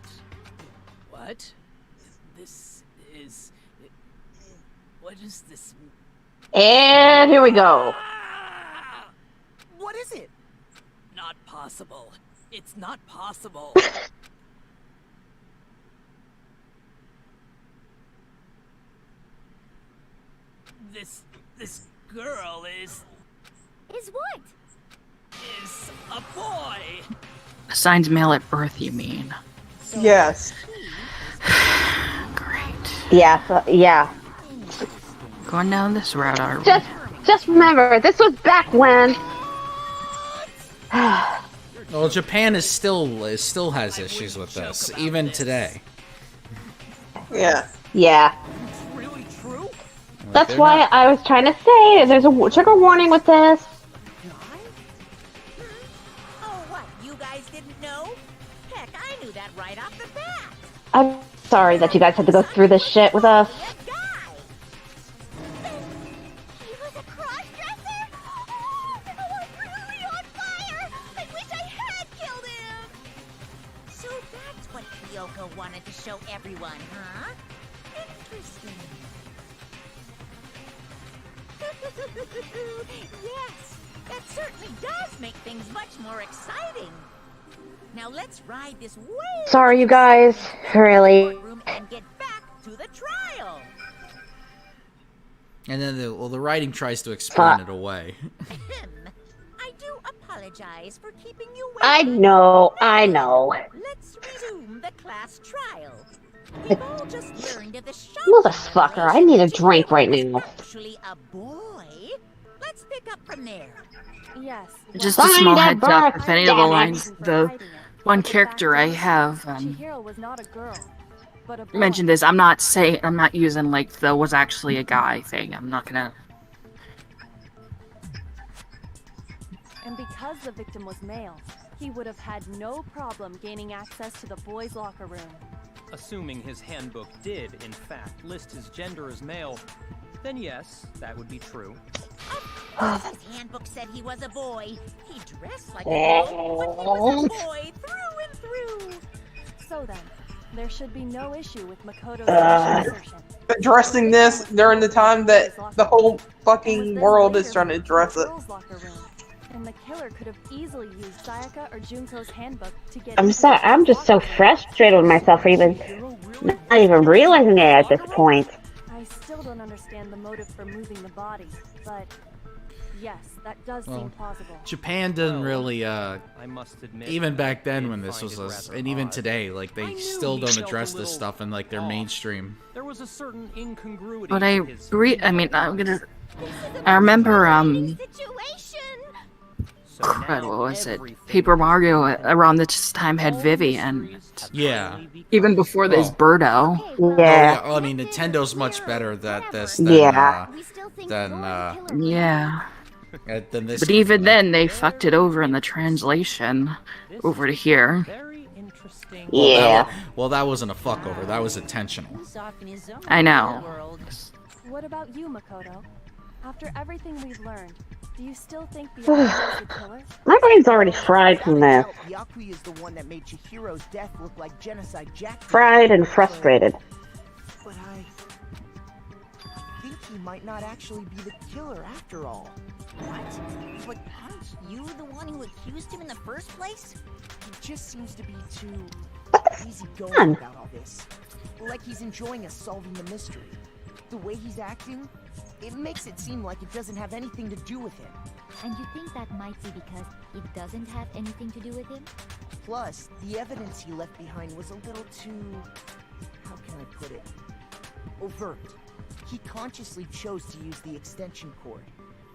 What? This is... What is this?
And here we go.
What is it? Not possible. It's not possible. This girl is
what?
Is a boy.
Assigned male at birth, you mean?
Yes.
Yeah.
Going down this route, are we?
Just remember, this was back when.
Well, Japan is still has issues with this, even today.
Yeah.
Yeah.
really true?
That's why I was trying to say there's a trigger warning with this.
Oh, what? You guys didn't know? Heck, I knew that right off the bat.
I'm sorry that you guys had to go through this shit with us.
He was a cross-dresser? Oh, I'm really on fire! I wish I had killed him!
So that's what Kyoko wanted to show everyone, huh? Interesting. Yes, that certainly does make things much more exciting. Now let's ride this way.
Sorry, you guys. Really.
And get back to the trial.
And then the writing tries to explain it away.
I do apologize for keeping you
I
waiting.
know.
Let's resume the class trial. We've all just learned of the shocking
Motherfucker, I need a drink right now.
actually a boy. Let's pick up from there.
Yes.
Just a
Find
small
that
heads up.
book,
If any of the
damn it.
lines, the one character I have
Chihiro was not a girl, but a boy.
mentioned this, I'm not using like the was actually a guy thing. I'm not gonna.
And because the victim was male, he would have had no problem gaining access to the boys' locker room.
Assuming his handbook did, in fact, list his gender as male, then yes, that would be true.
His handbook said he was a boy. He dressed like a girl, but he was a boy through and through.
So then, there should be no issue with Makoto's assertion.
Addressing this during the time that the whole fucking world is trying to address it.
And the killer could have easily used Sayaka or Junko's handbook to get.
I'm sorry. I'm just so frustrated with myself for even not even realizing it at this point.
I still don't understand the motive for moving the body, but yes, that does seem plausible.
Japan didn't really,
I must admit,
even back then when this
find
was,
it
and even
rather
today, like, they still don't address this stuff in, like, their mainstream.
There was a certain incongruity.
But I remember, crud, what was it? Paper Mario around this time had Vivi, and
Yeah.
even before this, Birdo.
Yeah.
Well, I mean, Nintendo's much better at this than, than this.
But even then, they fucked it over in the translation over to here.
Yeah.
Well, that wasn't a fuck over. That was intentional.
I know.
What about you, Makoto? After everything we've learned, do you still think Byakuya is the killer?
My brain's already fried from this.
Byakuya is the one that made Chihiro's death look like genocide Jack.
Fried and frustrated.
But I think he might not actually be the killer after all.
What? But aren't you the one who accused him in the first place?
He just seems to be too easygoing about all this. Like he's enjoying us solving the mystery. The way he's acting, it makes it seem like it doesn't have anything to do with him.
And you think that might be because it doesn't have anything to do with him?
Plus, the evidence he left behind was a little too... how can I put it? Overt. He consciously chose to use the extension cord,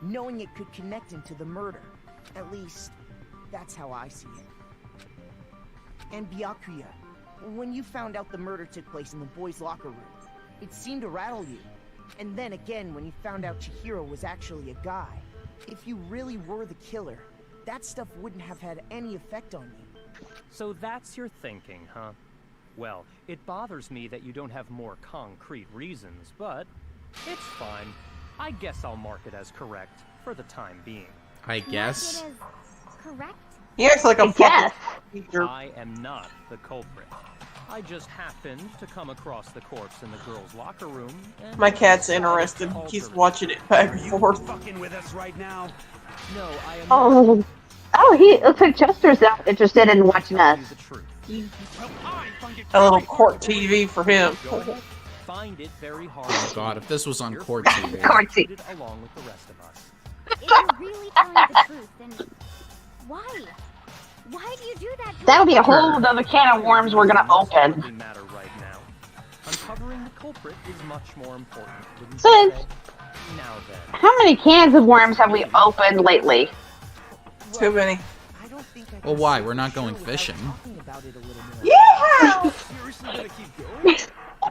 knowing it could connect him to the murder. At least, that's how I see it. And Byakuya, when you found out the murder took place in the boys' locker room, it seemed to rattle you. And then again, when you found out Chihiro was actually a guy, if you really were the killer, that stuff wouldn't have had any effect on you.
So that's your thinking, huh? Well, it bothers me that you don't have more concrete reasons, but it's fine. I guess I'll mark it as correct for the time being.
I guess.
Correct?
He acts like a fucking teacher.
I am not the culprit. I just happened to come across the corpse in the girls' locker room. And
My cat's interested. He's watching it back and forth.
Fucking with us right now?
No, I am
Oh, he looks like Chester's not interested in watching us.
A little court TV for him.
find it very hard.
Oh god, if this was on Court TV.
Court TV.
Along with the rest of us.
If you're really telling the truth, then why? Why do you do that?
That'll be a whole other can of worms we're gonna open.
Matter right now. Uncovering the culprit is much more important.
Since
Now then.
how many cans of worms have we opened lately?
Too many.
Well, why? We're not going fishing.
Yeah!
Seriously gonna keep going?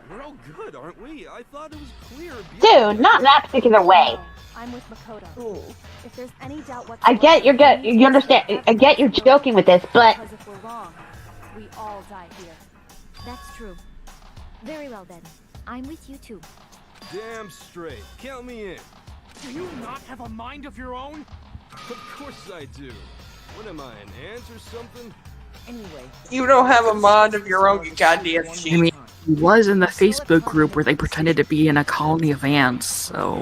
We're all good, aren't we? I thought it was clear.
Dude, not in that particular way.
I'm with Makoto. If there's any doubt whatsoever,
I get you're good. You understand? I get you're joking with this, but
because if we're wrong, we all die here.
That's true. Very well then. I'm with you too.
Damn straight. Count me in.
Do you not have a mind of your own?
Of course I do. What am I, an ant or something?
Anyway,
You don't have a mind of your own, you goddamn
I
sheep.
mean, he was in the Facebook group where they pretended to be in a colony of ants, so...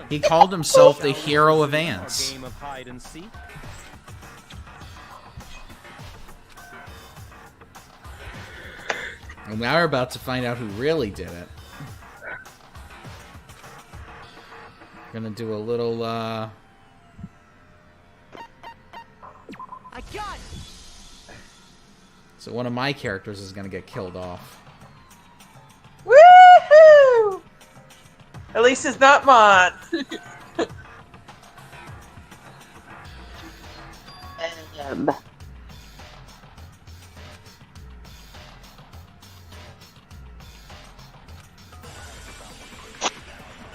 He called himself the hero of ants.
Game of hide and seek.
And now we're about to find out who really did it. Gonna do a little,
I got it!
So one of my characters is gonna get killed off.
Woohoo! At least it's not mine.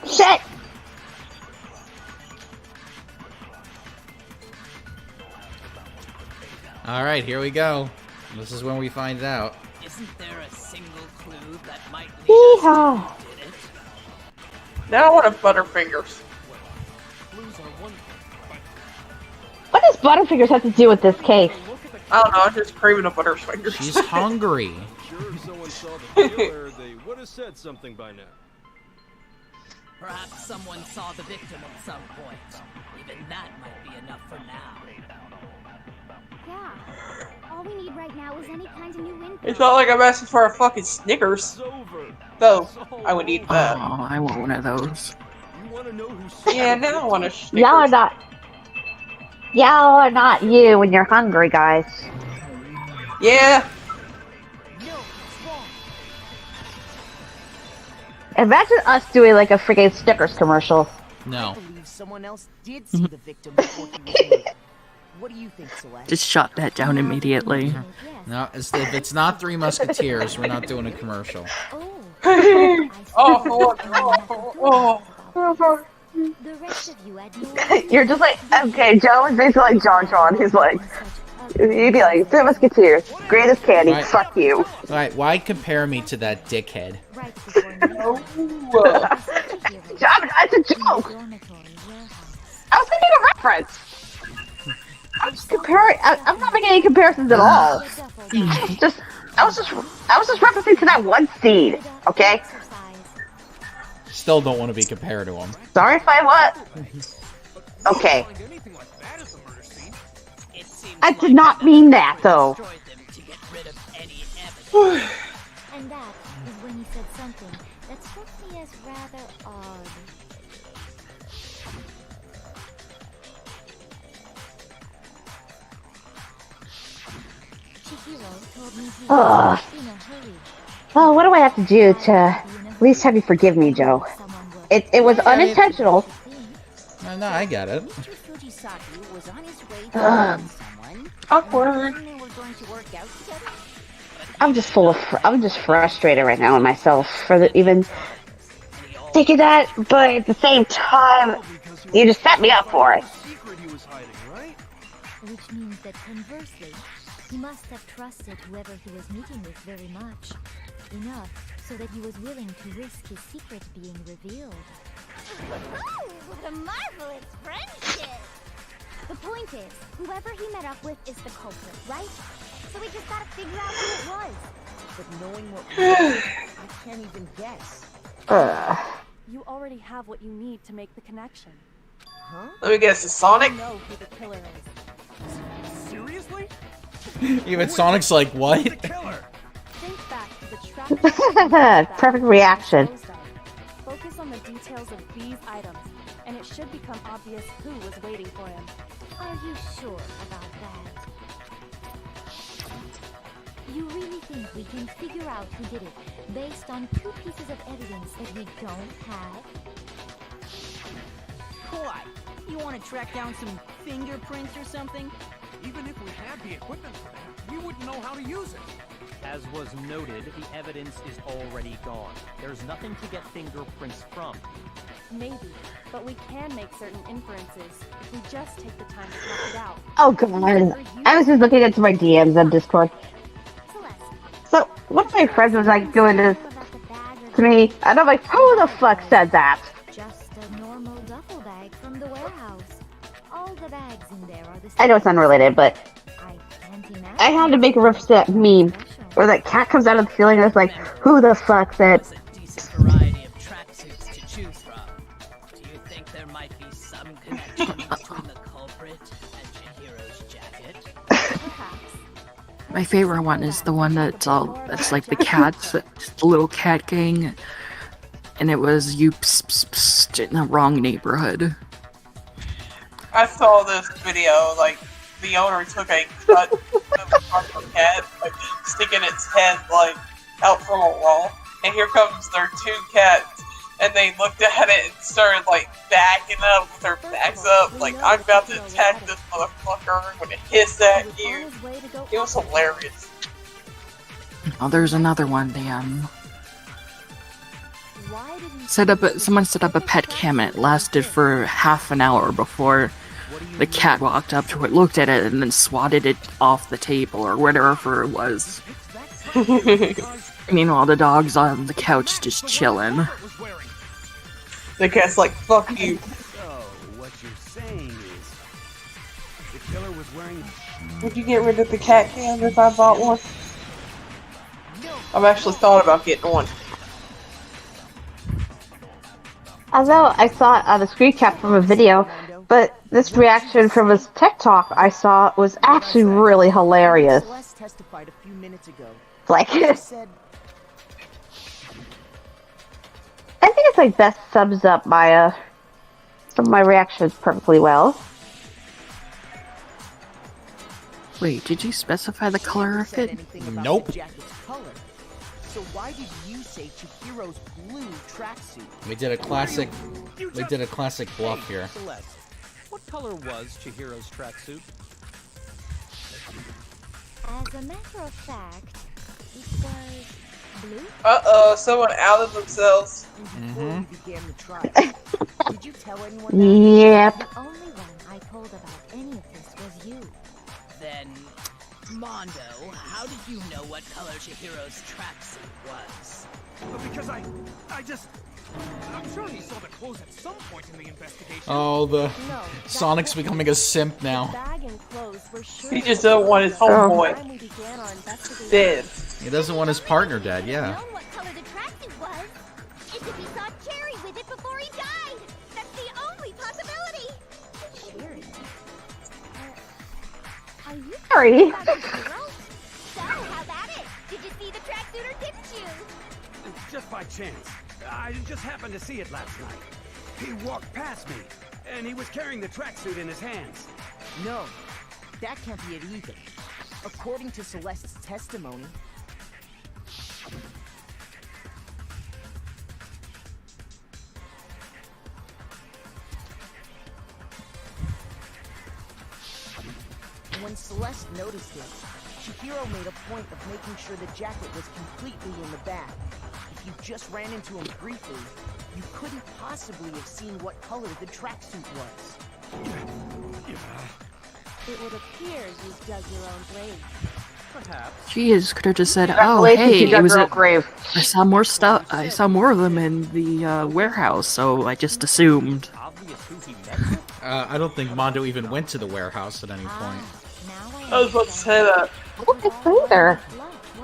Shit!
Alright, here we go. This is when we find it out.
Isn't there a single clue that might lead
Yeehaw!
us to who did it?
Now I want a Butterfingers.
What does Butterfingers have to do with this case?
I don't know, I'm just craving a Butterfingers.
She's hungry.
Sure, if someone saw the killer, they would have said something by now.
Perhaps someone saw the victim at some point. Even that might be enough for now.
Yeah. All we need right now is any kind of new info.
It's not like I'm asking for a fucking Snickers. Though, I would eat that.
Oh, I want one of those.
Yeah, now I want a Snickers.
Y'all are not you when you're hungry, guys.
Yeah.
Imagine us doing like a freaking Snickers commercial.
No.
I believe someone else did see the victim before he was murdered. What do you think, Celeste?
Just shot that down immediately.
No, if it's not Three Musketeers, we're not doing a commercial.
The rest of you had no
You're just like, okay, Joe is basically like John John. He's like, you'd be like, Three Musketeers, greatest candy,
Right.
fuck you.
Alright, why compare me to that dickhead?
John, that's a joke. I was making a reference. I'm just comparing. I'm not making any comparisons at all. I was just referencing to that one scene. Okay.
Still don't want to be compared to him.
Sorry if I what. Okay. I did not mean that though.
And that is when he said something that struck me as rather odd. Chihiro told me he
Ugh.
was in a hurry.
Well, what do I have to do to at least have you forgive me, Joe? It was unintentional.
No, I got it.
Fujisaki was on his way
Ugh.
to someone.
Awkward.
They were going to work out together.
I'm just frustrated right now with myself for even thinking that, but at the same time, you just set me up for it.
Which means that conversely, he must have trusted whoever he was meeting with very much. Enough so that he was willing to risk his secret being revealed.
Oh, what a marvelous friendship!
The point is, whoever he met up with is the culprit, right? So we just gotta figure out who it was.
But knowing what we know, I can't even guess.
You already have what you need to make the connection.
Huh?
Let me guess, it's Sonic?
You know who the killer is.
Seriously?
Even Sonic's like, what?
Think back to the traffic.
Perfect reaction.
Focus on the details of these items, and it should become obvious who was waiting for him.
Are you sure about that? You really think we can figure out who did it based on two pieces of evidence that we don't have?
Why? You want to track down some fingerprints or something?
Even if we had the equipment for that, we wouldn't know how to use it.
As was noted, the evidence is already gone. There's nothing to get fingerprints from.
Maybe, but we can make certain inferences if we just take the time to talk it out.
Oh god. I was just looking into my DMs on Discord. So, one of my friends was like doing this to me, and I'm like, who the fuck said that?
Just a normal duffel bag from the warehouse. All the bags in there are the same.
I know it's unrelated, but I had to make a reference to that meme where that cat comes out of the ceiling and it's like, who the fuck said?
Variety of tracksuits to choose from. Do you think there might be some connection between the culprit and Chihiro's jacket?
My favorite one is the one that's like the cats, the little cat gang. and it was you in the wrong neighborhood.
I saw this video, like, the owner took a cut of a cat, like, sticking its head, like, out from a wall, and here comes their two cats, and they looked at it and started, like, backing up with their backs up, like, I'm about to attack this motherfucker, I'm gonna hiss at you. It was hilarious.
Oh, there's another one. They someone set up a pet cam, and it lasted for half an hour before the cat walked up to it, looked at it, and then swatted it off the table or whatever it was. Meanwhile, the dog's on the couch just chilling.
The cat's like, fuck you.
So, what you're saying is, the killer was wearing...
Would you get rid of the cat cam if I bought one? I've actually thought about getting one.
Although I saw it on a screen cap from a video, but this reaction from his TikTok I saw was actually really hilarious.
Celeste testified a few minutes ago.
Like,
She
I
said,
think it's like best sums up my some of my reactions perfectly well.
Wait, did you specify the color of it?
Nope.
so why did you say Chihiro's blue tracksuit?
We did a classic bluff here.
Celeste, what color was Chihiro's tracksuit?
As a matter of fact, it was blue.
Uh-oh, someone outed themselves.
Before we began the trial, did you tell anyone that?
Yep.
The only one I told about any of this was you.
Then, Mondo, how did you know what color Chihiro's tracksuit was?
Because I'm sure he saw the clothes at some point in the investigation.
Oh, Sonic's becoming a simp now.
He just doesn't want his homeboy dead.
He doesn't want his partner dead, yeah.
Known what color the tracksuit was. It's if he saw Cherry with it before he died. That's the only possibility.
Cherry? Are you
Sorry.
So, how about it? Did you see the tracksuit or didn't you?
Just by chance. I just happened to see it last night. He walked past me, and he was carrying the tracksuit in his hands.
No, that can't be it either. According to Celeste's testimony, when Celeste noticed it, Chihiro made a point of making sure the jacket was completely in the bag. If you just ran into him briefly, you couldn't possibly have seen what color the tracksuit was.
It would appear you dug your own grave.
Perhaps.
Jeez, could have just said, "Oh,
Congratulations,
hey,
you dug
it was
your own grave."
I saw more stuff. I saw more of them in the warehouse, so I just assumed."
I don't think Mondo even went to the warehouse at any point.
I was about to say that.
I don't think so either.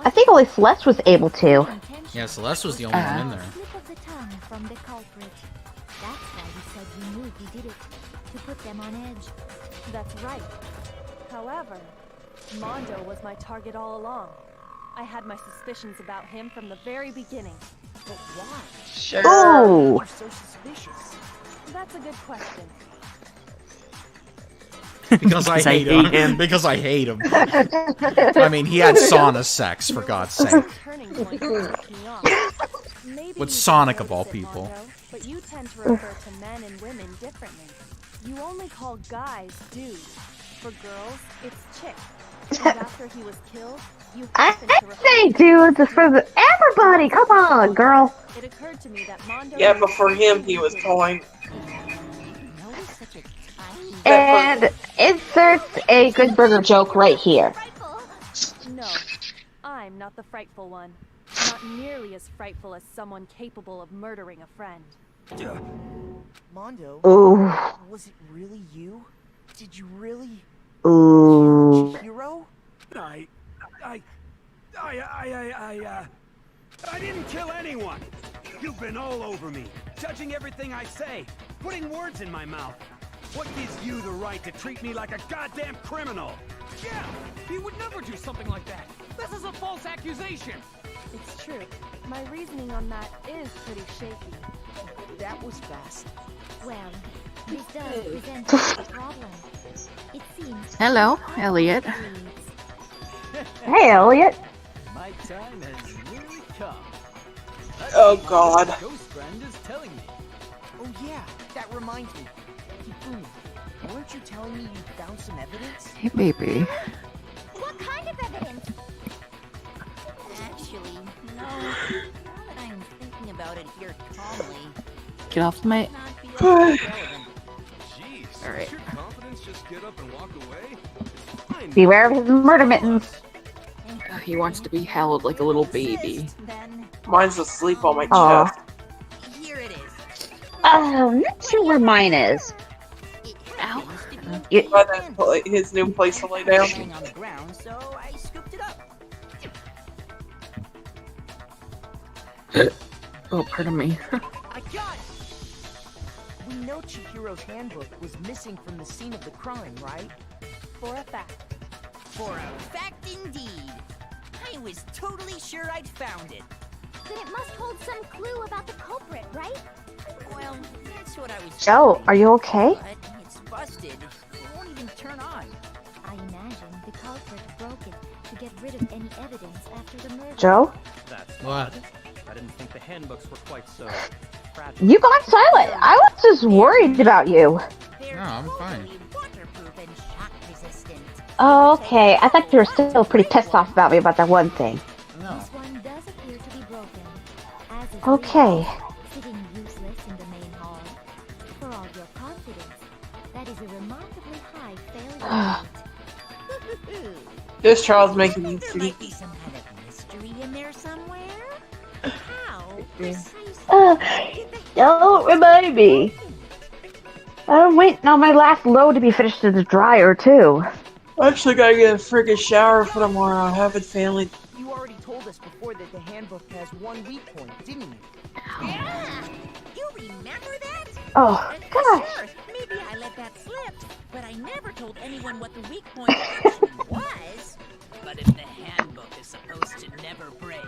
I think only Celeste was able to.
Yeah, Celeste was the only one in there.
Slip of the tongue from the culprit. That's why he said you knew he did it. To put them on edge.
That's right. However, Mondo was my target all along. I had my suspicions about him from the very beginning.
But why?
Sure.
Oh.
You're so suspicious.
That's a good question.
Because I hate him. Because I hate him. I mean, he had sauna sex, for God's sake. With Sonic, of all people.
But you tend to refer to men and women differently. You only call guys dudes. For girls, it's chick. And after he was killed, you happen to refer
Say, dudes, it's for everybody. Come on, girl.
It occurred to me that Mondo.
Yeah, but for him, he was calling.
And inserts a Good Burger joke right here.
No, I'm not the frightful one. Not nearly as frightful as someone capable of murdering a friend.
Mondo,
Ooh.
was it really you? Did you really
Ooh.
Chihiro?
I didn't kill anyone. You've been all over me, judging everything I say, putting words in my mouth. What gives you the right to treat me like a goddamn criminal?
Yeah, he would never do something like that. This is a false accusation.
It's true. My reasoning on that is pretty shaky.
That was fast.
Well, this does present a problem. It seems.
Hello, Elliot.
Hey, Elliot.
My time has nearly come.
Oh God.
Ghost friend is telling me.
Oh yeah, that reminds me. Hifumi, weren't you telling me you found some evidence?
Hey, baby.
What kind of evidence?
Actually, no. Now that I'm thinking about it here calmly,
Get off my.
Jeez,
All right.
does your confidence just get up and walk away? It's fine.
Beware of his murder mittens.
He wants to be held like a little baby.
Mine's asleep on my
Aw.
chest.
here it is.
I'm not sure where mine is.
Ow.
By that his new place to lay down.
Laying on the ground, so I scooped it up.
Oh, pardon me.
I got it! We know Chihiro's handbook was missing from the scene of the crime, right?
For a fact.
For a fact indeed. I was totally sure I'd found it.
Then it must hold some clue about the culprit, right?
Well, that's what I was.
Joe, are you okay?
But it's busted. It won't even turn on.
I imagine the culprit broke it to get rid of any evidence after the murder.
Joe?
That's
What?
odd. I didn't think the handbooks were quite so fragile.
You got silent. I was just worried about you.
No, I'm fine.
Waterproof and shock resistant.
Oh, okay. I thought you were still pretty pissed off about me about that one thing.
No.
This one does appear to be broken. As is
Okay.
the sitting useless in the main hall. For all your confidence, that is a remarkably high failure rate.
This trial's making me
There might be
sleepy.
some kind of mystery in there somewhere. How precisely did the
Don't remind me. I'm waiting on my last load to be finished in the dryer, too.
I actually gotta get a friggin' shower for tomorrow. I have a family.
You already told us before that the handbook has one weak point, didn't you?
Yeah! You remember that?
Oh, gosh.
Sure, maybe I let that slip, but I never told anyone what the weak point actually was.
But if the handbook is supposed to never break,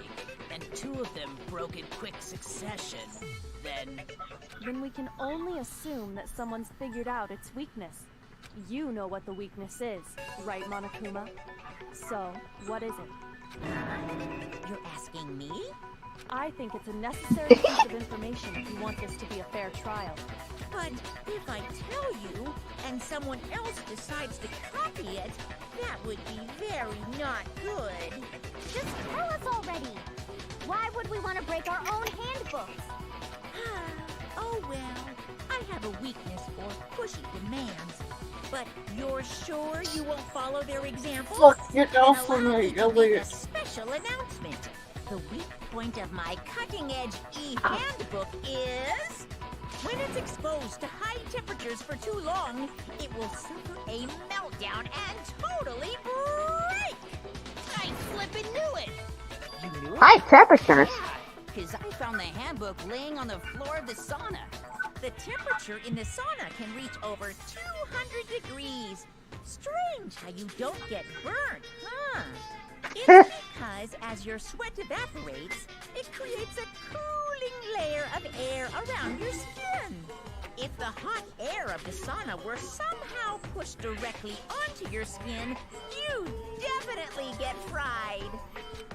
and two of them broke in quick succession, then
Then we can only assume that someone's figured out its weakness. You know what the weakness is, right, Monokuma? So, what is it?
You're asking me?
I think it's a necessary piece of information if you want this to be a fair trial.
But if I tell you, and someone else decides to copy it, that would be very not good.
Just tell us already. Why would we want to break our own handbooks?
Oh well, I have a weakness for pushy demands. But you're sure you won't follow their example?
Look, you're
Allow
awful,
me to
you're
make a special announcement. The weak point of my cutting-edge e-handbook is... when it's exposed to high temperatures for too long, it will suffer a meltdown and totally break! I flippin' knew it!
You knew it?
High temperatures.
Because I found the handbook laying on the floor of the sauna. The temperature in the sauna can reach over 200 degrees. Strange how you don't get burnt, huh? It's because as your sweat evaporates, it creates a cooling layer of air around your skin. If the hot air of the sauna were somehow pushed directly onto your skin, you definitely get fried.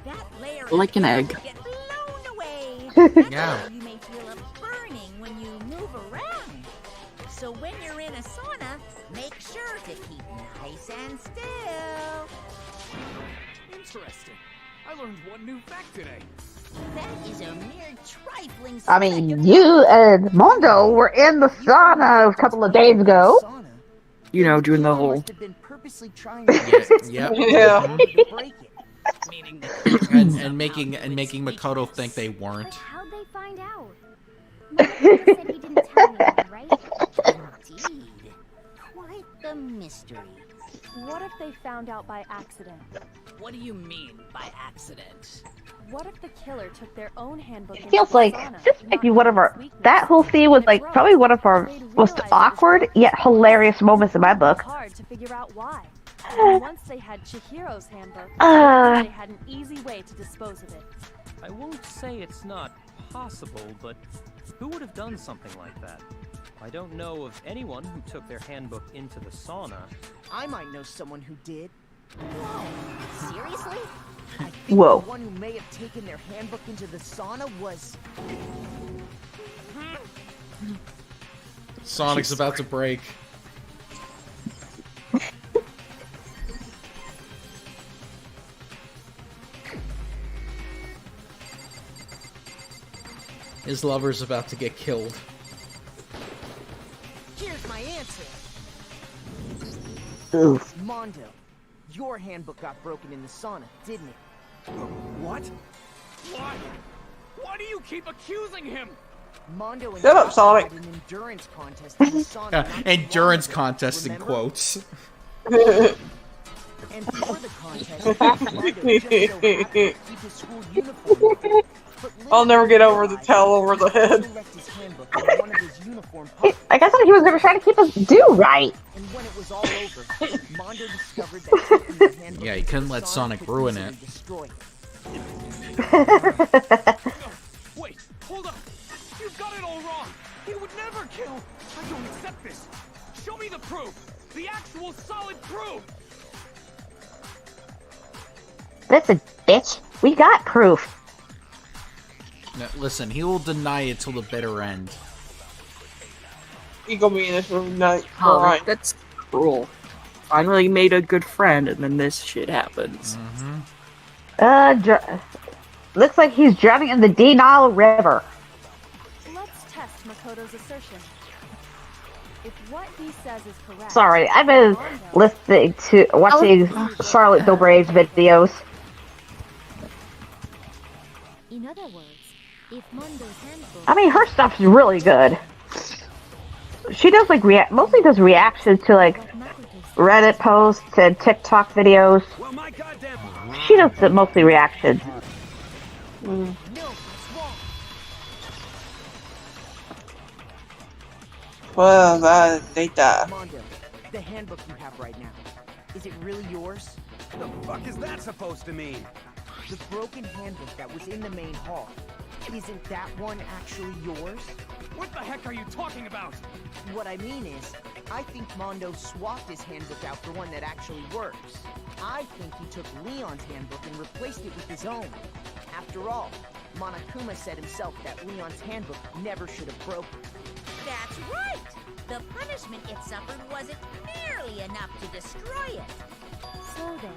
That layer of
Like an
air
egg.
would get blown away. That's
Yeah.
why you may feel a burning when you move around. So when you're in a sauna, make sure to keep nice and still.
Interesting. I learned one new fact today.
That is a mere trifling
I mean, you and Mondo were in the sauna a couple of days ago.
You know, doing the whole.
Must have been purposely trying to use its
Yep.
Yeah.
to break it.
meaning
And making Makoto think they weren't.
But how'd they find out? Monokuma said he didn't tell anyone, right?
Indeed. Quite the mystery.
What if they found out by accident?
What do you mean by accident?
What if the killer took their own handbook?
It feels like this might be one of our. That whole scene was like probably one of our most awkward yet hilarious moments in my book.
Hard to figure out why. And once they had Chihiro's handbook,
Uh.
they had an easy way to dispose of it.
I won't say it's not possible, but who would have done something like that? I don't know of anyone who took their handbook into the sauna.
I might know someone who did.
Whoa, seriously?
I think
Whoa.
the one who may have taken their handbook into the sauna was...
Sonic's about to break. His lover's about to get killed.
Here's my answer.
Oof.
Mondo, your handbook got broken in the sauna, didn't it?
What? Why? Why do you keep accusing him?
Mondo and
Shut up, Sonic.
had an endurance contest in the sauna. not too
Endurance
long ago,
contest in
remember?
quotes.
And for the contest, Mondo just so happened to keep his school uniform on. But
I'll never get over the
realized
towel over the
he
head.
also left his handbook in one of his uniform pockets.
I guess he was never trying to keep us do right.
And when it was all over, Mondo discovered that taking the handbook
Yeah, he
into
couldn't
the
let
sauna
Sonic
could
ruin
easily
it.
destroy
Wait, hold up! You've got it all wrong! He would never kill! I don't accept this! Show me the proof! The actual solid proof!
Listen, bitch, we got proof.
No, listen, he will deny it till the bitter end.
You gonna be in this room tonight.
Oh,
Alright.
that's cruel. Finally made a good friend, and then this shit happens.
Looks like he's drowning in the Nile River.
Let's test Makoto's assertion. If what he says is correct...
Sorry, I've been watching Charlotte Dobrave's videos.
In other words, if Mondo's handbook...
I mean, her stuff's really good. She does like mostly does reactions to like Reddit posts and TikTok videos. She does mostly reactions.
Well, they die.
Mondo, the handbook you have right now, is it really yours?
The fuck is that supposed to mean?
The broken handbook that was in the main hall, isn't that one actually yours?
What the heck are you talking about?
What I mean is, I think Mondo swapped his handbook out for one that actually works. I think he took Leon's handbook and replaced it with his own. After all, Monokuma said himself that Leon's handbook never should have broken.
That's right! The punishment it suffered wasn't nearly enough to destroy it.
So then,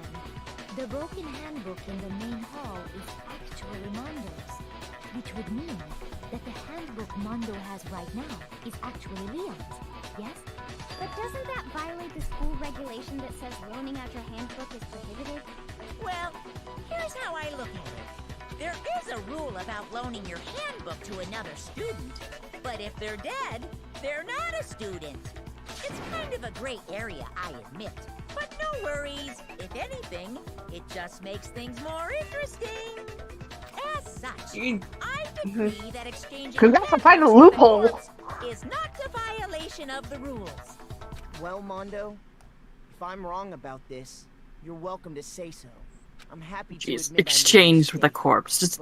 the broken handbook in the main hall is actually Mondo's, which would mean that the handbook Mondo has right now is actually Leon's, yes?
But doesn't that violate the school regulation that says loaning out your handbook is prohibited?
Well, here's how I look at it. There is a rule about loaning your handbook to another student, but if they're dead, they're not a student. It's kind of a gray area, I admit. But no worries. If anything, it just makes things more interesting. As such, I decree that exchanging
Congrats on
handbooks
finding a
with
loophole.
adults is not a violation of the rules.
Well, Mondo, if I'm wrong about this, you're welcome to say so. I'm happy to
Jeez,
admit
exchange with a corpse. Just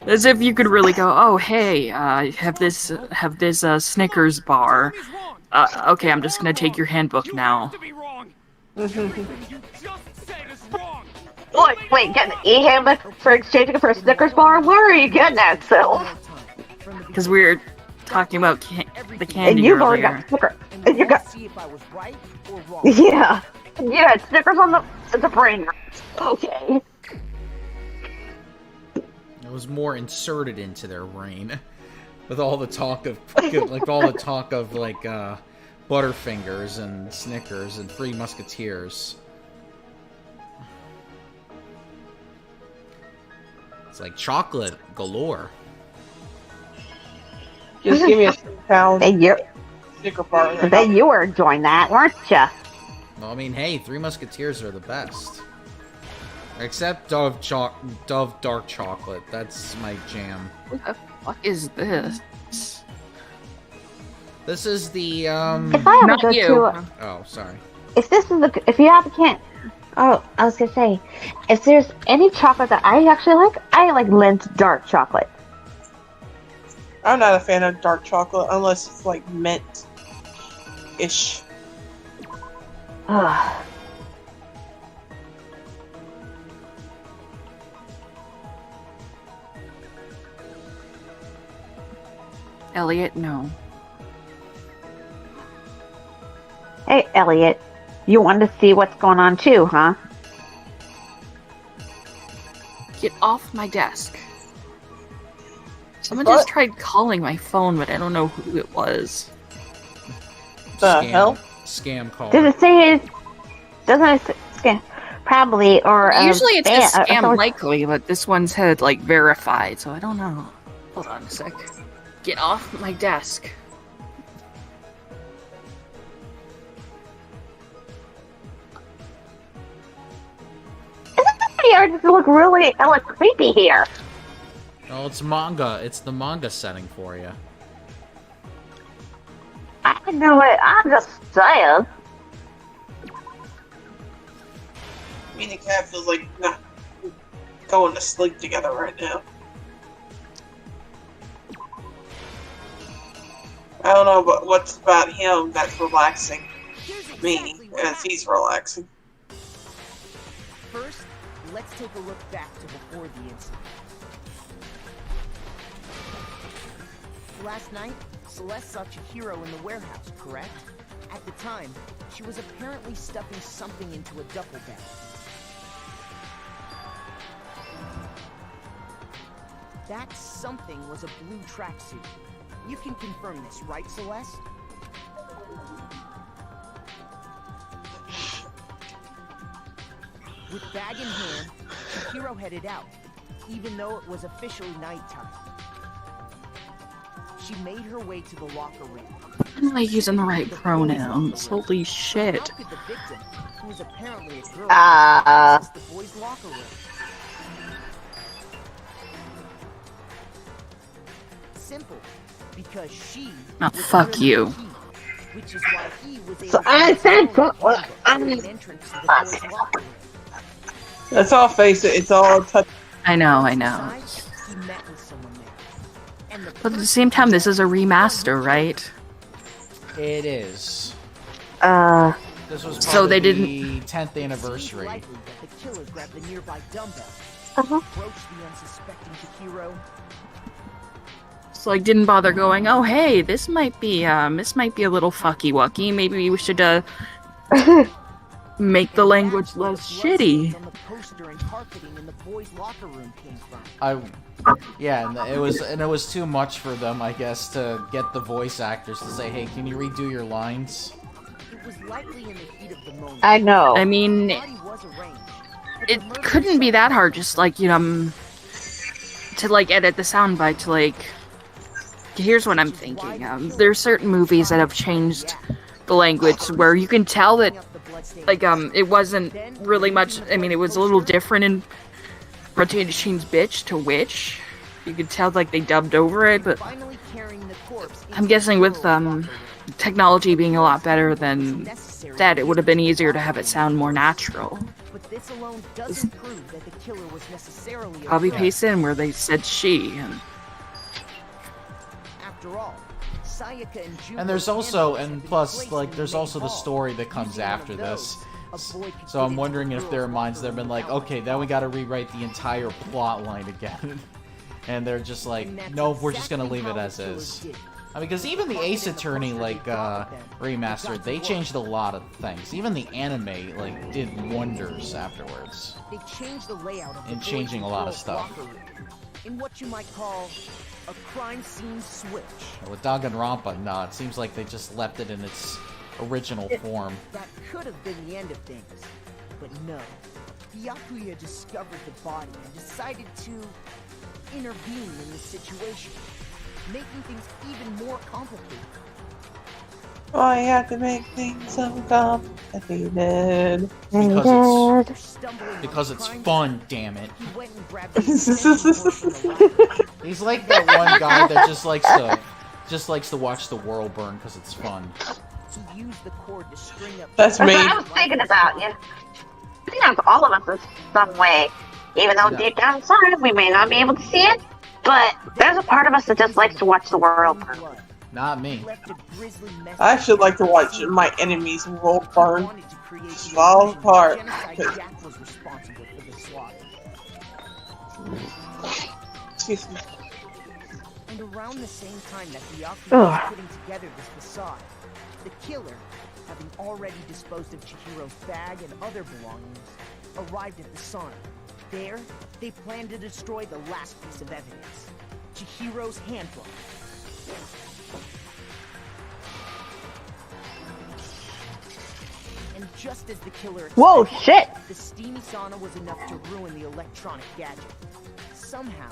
as if you could really go, oh hey, have this Snickers bar. Okay, I'm just gonna take your handbook now.
Wait, get an e-handbook for exchanging it for a Snickers bar? Where are you getting that, Sylph?
Because we were talking about the candy
And you've already
earlier.
got Snickers. And you got...
see if I was right or wrong.
Yeah. Yeah, Snickers on the brain. Okay.
It was more inserted into their brain, with all the talk of Butterfingers and Snickers and Three Musketeers. It's like chocolate galore.
Just give me a pound.
Snicker bar. Then you were enjoying that, weren't ya?
Well, I mean, hey, Three Musketeers are the best. Except Dove Dark Chocolate. That's my jam.
What the fuck is this?
This is the
If I ever
Not
go
you.
to
Oh, sorry.
if you Oh, I was gonna say, if there's any chocolate that I actually like, I like Lind's dark chocolate.
I'm not a fan of dark chocolate unless it's like mint-ish.
Ugh.
Elliot, no.
Hey, Elliot, you wanted to see what's going on too, huh?
Get off my desk. Someone just tried calling my phone, but I don't know who it was.
The hell?
Scam call.
Does it say it? Doesn't it say probably or
Usually it's a scam
someone...
likely, but this one's had like verified, so I don't know. Hold on a sec. Get off my desk.
Art does look really creepy here.
Oh, it's manga. It's the manga setting for you.
I know it. I'm just saying.
Me and the cat feels like not going to sleep together right now. I don't know what's about him that's relaxing me as he's relaxing.
First, let's take a look back to before the incident. Last night, Celeste saw Chihiro in the warehouse, correct? At the time, she was apparently stuffing something into a duffel bag. That something was a blue tracksuit. You can confirm this, right, Celeste? With bag in hand, Chihiro headed out, even though it was officially nighttime. She made her way to the locker room.
I'm like using the right pronouns. Holy shit.
How could the victim, who was apparently a girl, access the boys' locker room? Simple, because she.
Oh, fuck you.
Which is why he was able
So I said,
entrance to the boys' locker room.
Let's all face it, it's all touch.
I know.
He met with someone there. And
But at the same time, this is a remaster, right?
It is. This was
So they
the 10th anniversary.
likely that the killer grabbed the nearby dumbbell,
Uh-huh.
approached the unsuspecting Chihiro.
So like didn't bother going, oh hey, this might be a little fucky wucky. Maybe we should make the language less shitty.
On the poster and carpeting in the boys' locker room came from.
Yeah, and it was too much for them, I guess, to get the voice actors to say, "Hey, can you redo your lines?"
It was likely in the heat of the moment.
I know.
I mean,
The body was arranged, but
it
the murder
couldn't be that hard. Just like to like edit the soundbite to like. Here's what I'm thinking. There's certain movies that have changed the language where you can tell that, like, it wasn't really much. I mean, it was a little different in Rotated Sheen's Bitch to Witch. You could tell like they dubbed over it, but
finally carrying the corpse
I'm guessing with technology being a lot better than that, it would have been easier to have it sound more natural.
But this alone doesn't prove that the killer was necessarily a
Copy
girl.
paste in where they said she. And
After all, Sayaka and Juno
And there's also, and plus, like, there's also the story that comes after this. So I'm wondering if their minds, they've been like, okay, then we gotta rewrite the entire plot line again. And they're just like, nope, we're just gonna leave it as is. I mean, because even the Ace Attorney, like, remastered, they changed a lot of things. Even the anime, like, did wonders afterwards.
They changed the layout of the
In
boys'
changing
and
a lot of
girls'
stuff.
locker room in what you might call a crime scene switch.
With Danganronpa, no, it seems like they just left it in its original form.
That could have been the end of things, but no. Byakuya discovered the body and decided to intervene in the situation, making things even more complicated.
Why you have to make things so complicated?
Because it's fun, damn it.
He went and grabbed the extension cord from the locker.
He's like that one guy that just likes to watch the world burn because it's fun.
He used the cord to string up.
That's me.
I was thinking about you. cleans all of us in some way. Even though
No.
deep down inside we may not be able to see it, but there's a part of us that just likes to watch the world burn.
Not me.
I actually like to watch my enemies' world burn. Fall apart. Excuse me.
And around the same time that the Yakuza was putting together this facade, the killer, having already disposed of Chihiro's bag and other belongings, arrived at the sauna. There, they planned to destroy the last piece of evidence, Chihiro's handbook. And just as the killer
Whoa,
expected,
shit!
the steamy sauna was enough to ruin the electronic gadget. Somehow,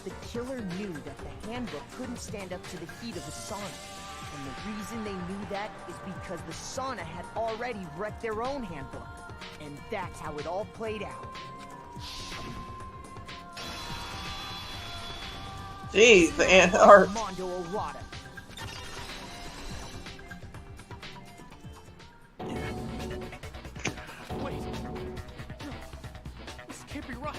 the killer knew that the handbook couldn't stand up to the heat of the sauna. And the reason they knew that is because the sauna had already wrecked their own handbook. And that's how it all played out.
Jeez, the ant art.
Mondo Arata.
Wait. No. This can't be right.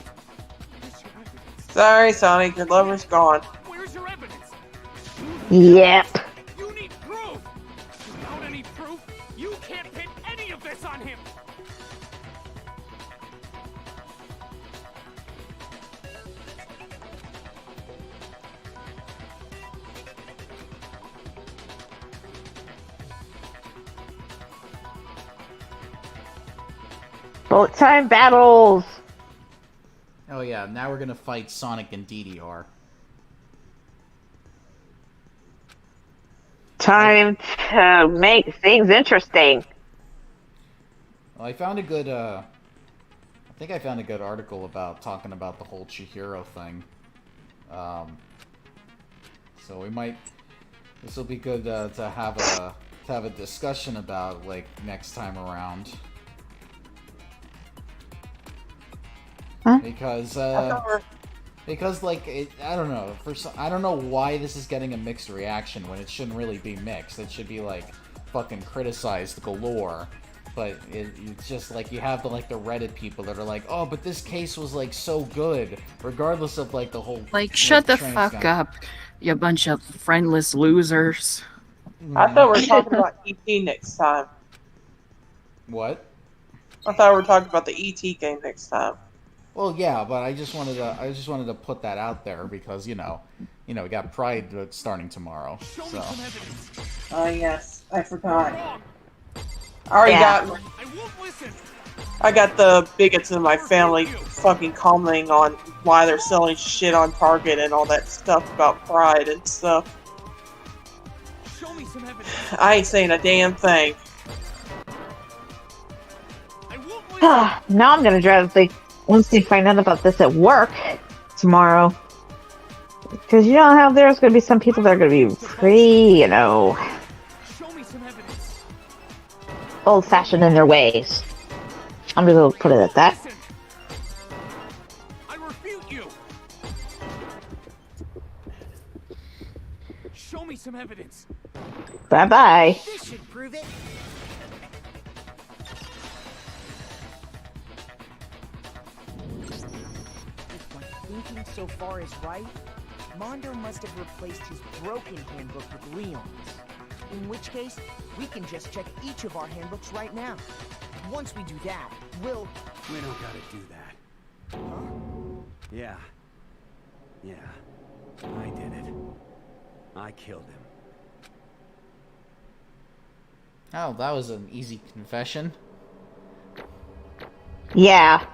Where's your evidence?
Sorry, Sonic, your lover's gone.
Where's your evidence?
Yep.
You need proof! Without any proof, you can't pin any of this on him!
Bullet time battles!
Oh yeah, now we're gonna fight Sonic and DDR.
Time to make things interesting.
Well, I found a good, I think I found a good article about talking about the whole Chihiro thing. So we might, this will be good to have a discussion about, like, next time around.
Huh?
Because like I don't know, I don't know why this is getting a mixed reaction when it shouldn't really be mixed. It should be like fucking criticized galore. But it's just like you have the Reddit people that are like, oh, but this case was like so good, regardless of like the whole
shut the fuck up, you bunch of friendless losers.
I thought we were talking about ET next time.
What?
I thought we were talking about the ET game next time.
Well, yeah, but I just wanted to put that out there because you know, we got Pride starting tomorrow. So.
Oh yes, I forgot. I already got. I got the bigots in my family fucking commenting on why they're selling shit on Target and all that stuff about Pride and stuff. I ain't saying a damn thing.
Now I'm gonna drive once they find out about this at work tomorrow. Because you know how there's gonna be some people that are gonna be pretty, old-fashioned in their ways. I'm just gonna put it at that.
I refute you. Show me some evidence.
Bye-bye.
This should prove it. If my thinking so far is right, Mondo must have replaced his broken handbook with Leon's. In which case, we can just check each of our handbooks right now. Once we do that, we don't
gotta do that.
Huh?
Yeah. I did it. I killed him.
Oh, that was an easy confession.
Yeah.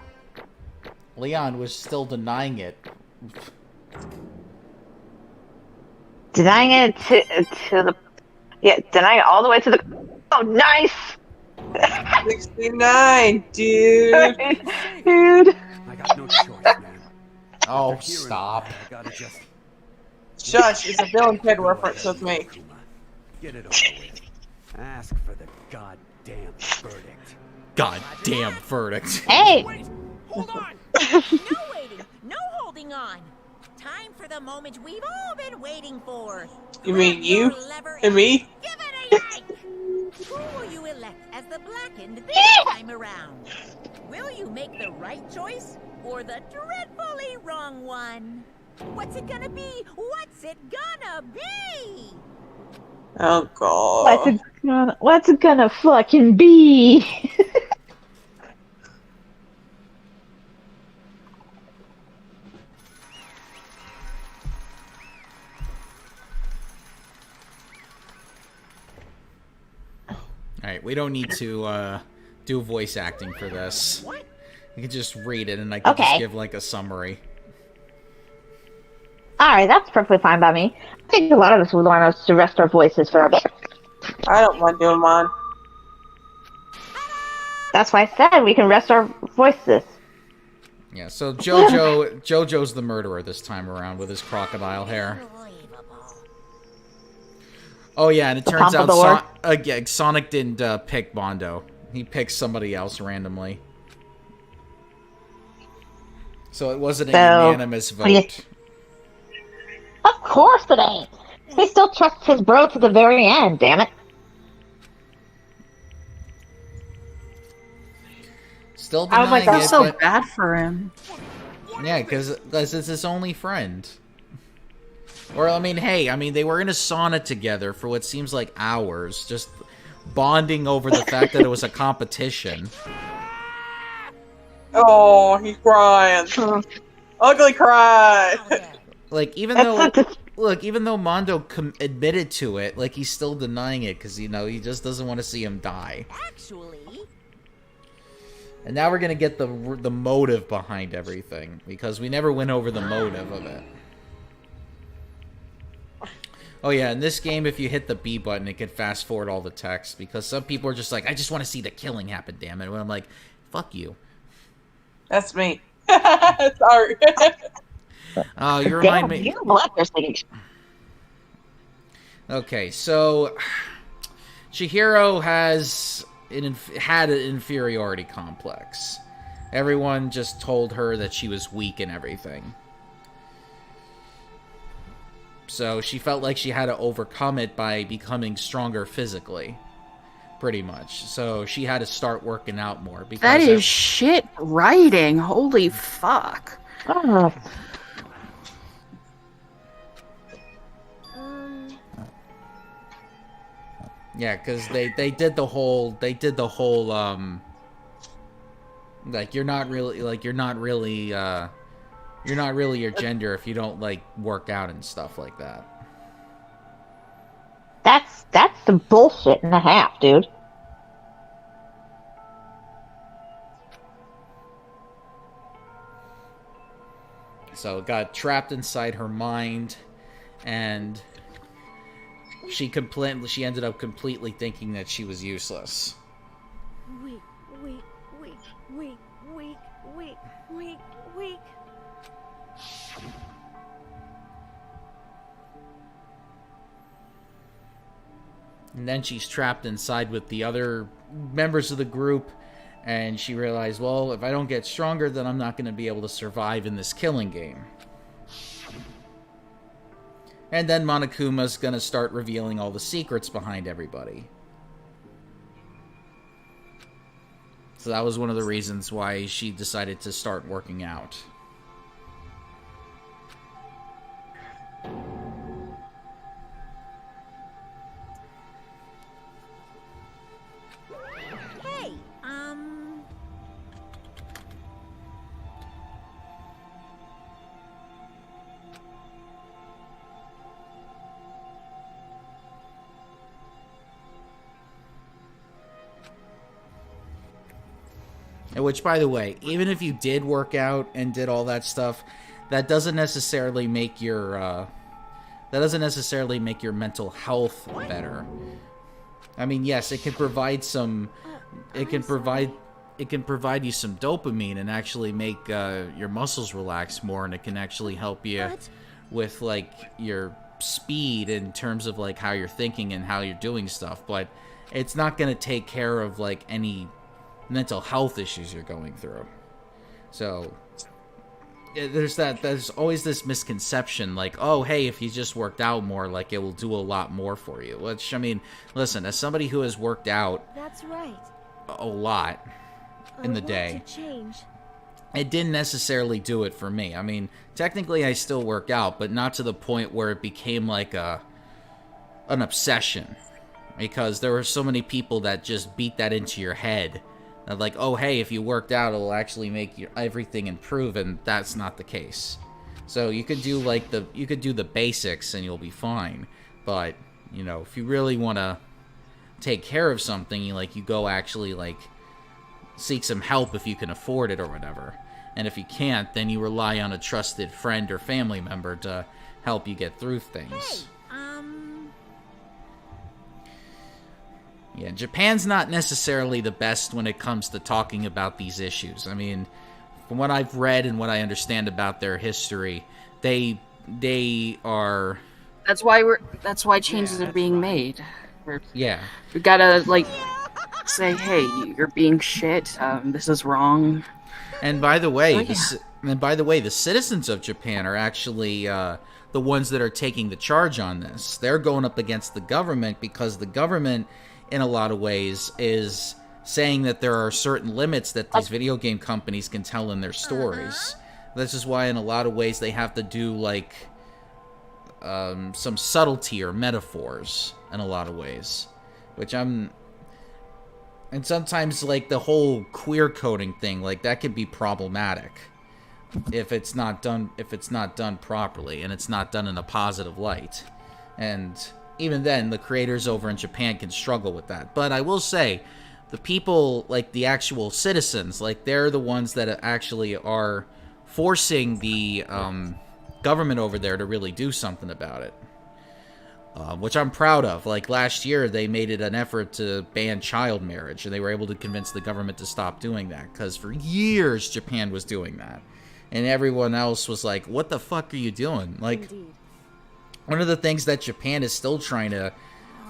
Leon was still denying it.
Denying it to the... Yeah, denying it all the way to the... Oh, nice!
69, dude!
Dude!
I got no choice, man.
Oh, stop.
I gotta just...
Shush, it's a Bill and Ted reference with me.
Get it over with. Ask for the goddamn verdict.
Goddamn verdict.
Hey!
Wait, hold on.
No waiting, no holding on. Time for the moment we've all been waiting for.
You mean you and me?
Give it a yank. Who will you elect as the Blackened this time around? Will you make the right choice or the dreadfully wrong one? What's it gonna be? What's it gonna be?
Oh god.
What's it gonna fucking be?
Alright, we don't need to do voice acting for this. You can just read it and I can just give like a summary.
Alright, that's perfectly fine by me. I think a lot of us would want us to rest our voices for a bit.
I don't mind doing mine.
That's why I said we can rest our voices.
Yeah, so Jojo's the murderer this time around with his crocodile hair. Oh yeah, and it turns out Sonic didn't pick Mondo. He picked somebody else randomly. So it wasn't a unanimous vote.
Of course it ain't. He still trusts his bro to the very end, damn it.
Still denying
that's so bad for him.
Yeah, because it's his only friend. Or, I mean, hey, they were in a sauna together for what seems like hours, just bonding over the fact that it was a competition.
Oh, he's crying. Ugly cry.
Like, even though Mondo admitted to it, like, he's still denying it because, you know, he just doesn't want to see him die.
Actually...
And now we're gonna get the motive behind everything, because we never went over the motive of it. Oh yeah, in this game, if you hit the B button, it can fast forward all the text, because some people are just like, I just want to see the killing happen, damn it. And I'm like, fuck you.
That's me. Sorry.
You remind me. Okay, so Chihiro had an inferiority complex. Everyone just told her that she was weak and everything. So she felt like she had to overcome it by becoming stronger physically. Pretty much. So she had to start working out more. Because
that is shit writing. Holy fuck.
Yeah, because they did the whole like you're not really your gender if you don't like work out and stuff like that.
That's some bullshit and a half, dude.
So it got trapped inside her mind, and she ended up completely thinking that she was useless.
Weak, weak, weak, weak, weak, weak, weak, weak.
And then she's trapped inside with the other members of the group, and she realized, well, if I don't get stronger, then I'm not going to be able to survive in this killing game. And then Monokuma's going to start revealing all the secrets behind everybody. So that was one of the reasons why she decided to start working out.
Hey,
Which, by the way, even if you did work out and did all that stuff, that doesn't necessarily make your mental health better. I mean, yes, it can provide some, it can provide you some dopamine and actually make your muscles relax more, and it can actually help you with like your speed in terms of like how you're thinking and how you're doing stuff. But it's not going to take care of like any mental health issues you're going through. So there's always this misconception like, oh hey, if you just worked out more, like it will do a lot more for you. Which, I mean, listen, as somebody who has worked out
That's right.
a lot, in the day, it didn't necessarily do it for me. I mean, technically I still work out, but not to the point where it became like an obsession. Because there were so many people that just beat that into your head. Like, oh, hey, if you worked out, it'll actually make everything improve, and that's not the case. So you could do the basics and you'll be fine. But, you know, if you really want to take care of something, you go actually, seek some help if you can afford it or whatever. And if you can't, then you rely on a trusted friend or family member to help you get through things. Yeah, Japan's not necessarily the best when it comes to talking about these issues. I mean, from what I've read and what I understand about their history, they are... That's
why changes are being made.
Yeah.
We gotta, say, hey, you're being shit, this is wrong.
And by the way, the citizens of Japan are actually the ones that are taking the charge on this. They're going up against the government because the government, in a lot of ways, is saying that there are certain limits that these video game companies can tell in their stories. This is why, in a lot of ways, they have to do, some subtlety or metaphors in a lot of ways. And sometimes, the whole queer coding thing, that can be problematic if it's not done properly and it's not done in a positive light. And even then, the creators over in Japan can struggle with that. But I will say, the people, the actual citizens, they're the ones that actually are forcing the government over there to really do something about it. Which I'm proud of. Last year, they made it an effort to ban child marriage, and they were able to convince the government to stop doing that, because for years, Japan was doing that. And everyone else was like, what the fuck are you doing? One of the things that Japan is still trying to,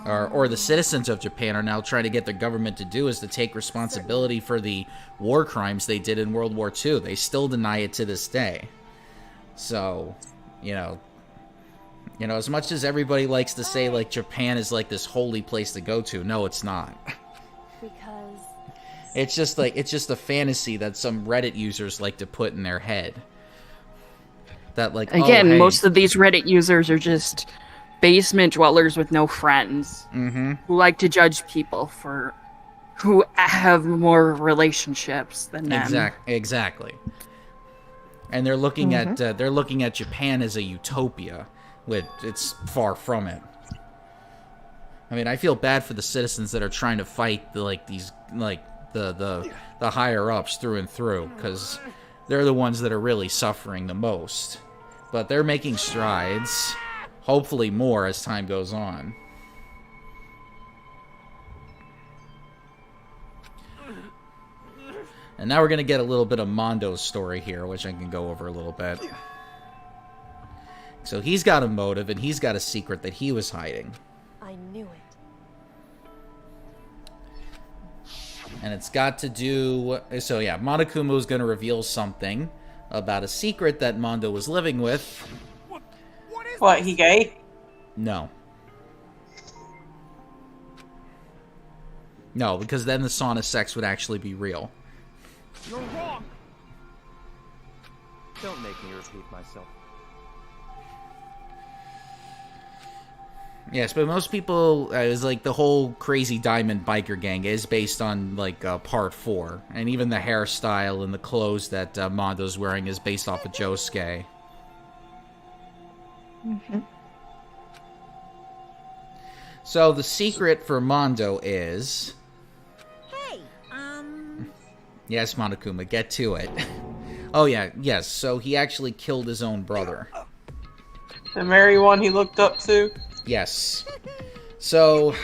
or the citizens of Japan are now trying to get their government to do, is to take responsibility for the war crimes they did in World War II. They still deny it to this day. So, as much as everybody likes to say, Japan is, this holy place to go to, no, it's not.
Because...
It's just a fantasy that some Reddit users like to put in their head. That,
Again,
oh, hey.
Most of these Reddit users are just basement dwellers with no friends.
Mm-hmm.
Who like to judge people who have more relationships than them.
Exactly. And they're looking at Japan as a utopia. It's far from it. I mean, I feel bad for the citizens that are trying to fight the higher ups through and through, because they're the ones that are really suffering the most. But they're making strides, hopefully more as time goes on. And now we're going to get a little bit of Mondo's story here, which I can go over a little bit. So he's got a motive, and he's got a secret that he was hiding.
I knew it.
And it's got to do... So yeah, Monokuma is going to reveal something about a secret that Mondo was living with.
What, he gay?
No. No, because then the sauna sex would actually be real.
You're wrong! Don't make me repeat myself.
Yes, but most people, it was the whole Crazy Diamond biker gang is based on, part 4. And even the hairstyle and the clothes that Mondo's wearing is based off of Josuke.
Mm-hmm.
So the secret for Mondo is...
Hey,
Yes, Monokuma, get to it. Oh yeah, yes, so he actually killed his own brother.
The very one he looked up to?
Yes. So,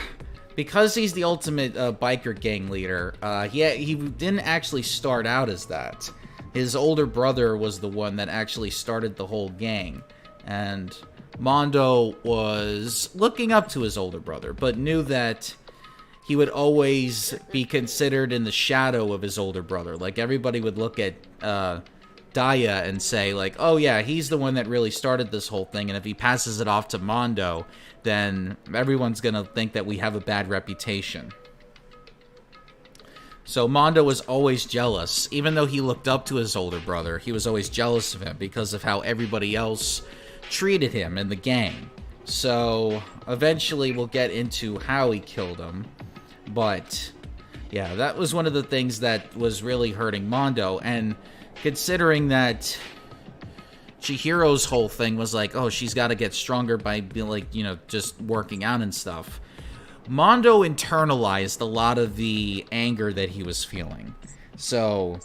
because he's the ultimate biker gang leader, he didn't actually start out as that. His older brother was the one that actually started the whole gang. And Mondo was looking up to his older brother, but knew that he would always be considered in the shadow of his older brother. Everybody would look at Daya and say, oh yeah, he's the one that really started this whole thing, and if he passes it off to Mondo, then everyone's gonna think that we have a bad reputation. So Mondo was always jealous. Even though he looked up to his older brother, he was always jealous of him because of how everybody else treated him in the gang. So eventually we'll get into how he killed him. But yeah, that was one of the things that was really hurting Mondo. And considering that Chihiro's whole thing was like, oh, she's got to get stronger by, like, you know, just working out and stuff. Mondo internalized a lot of the anger that he was feeling. So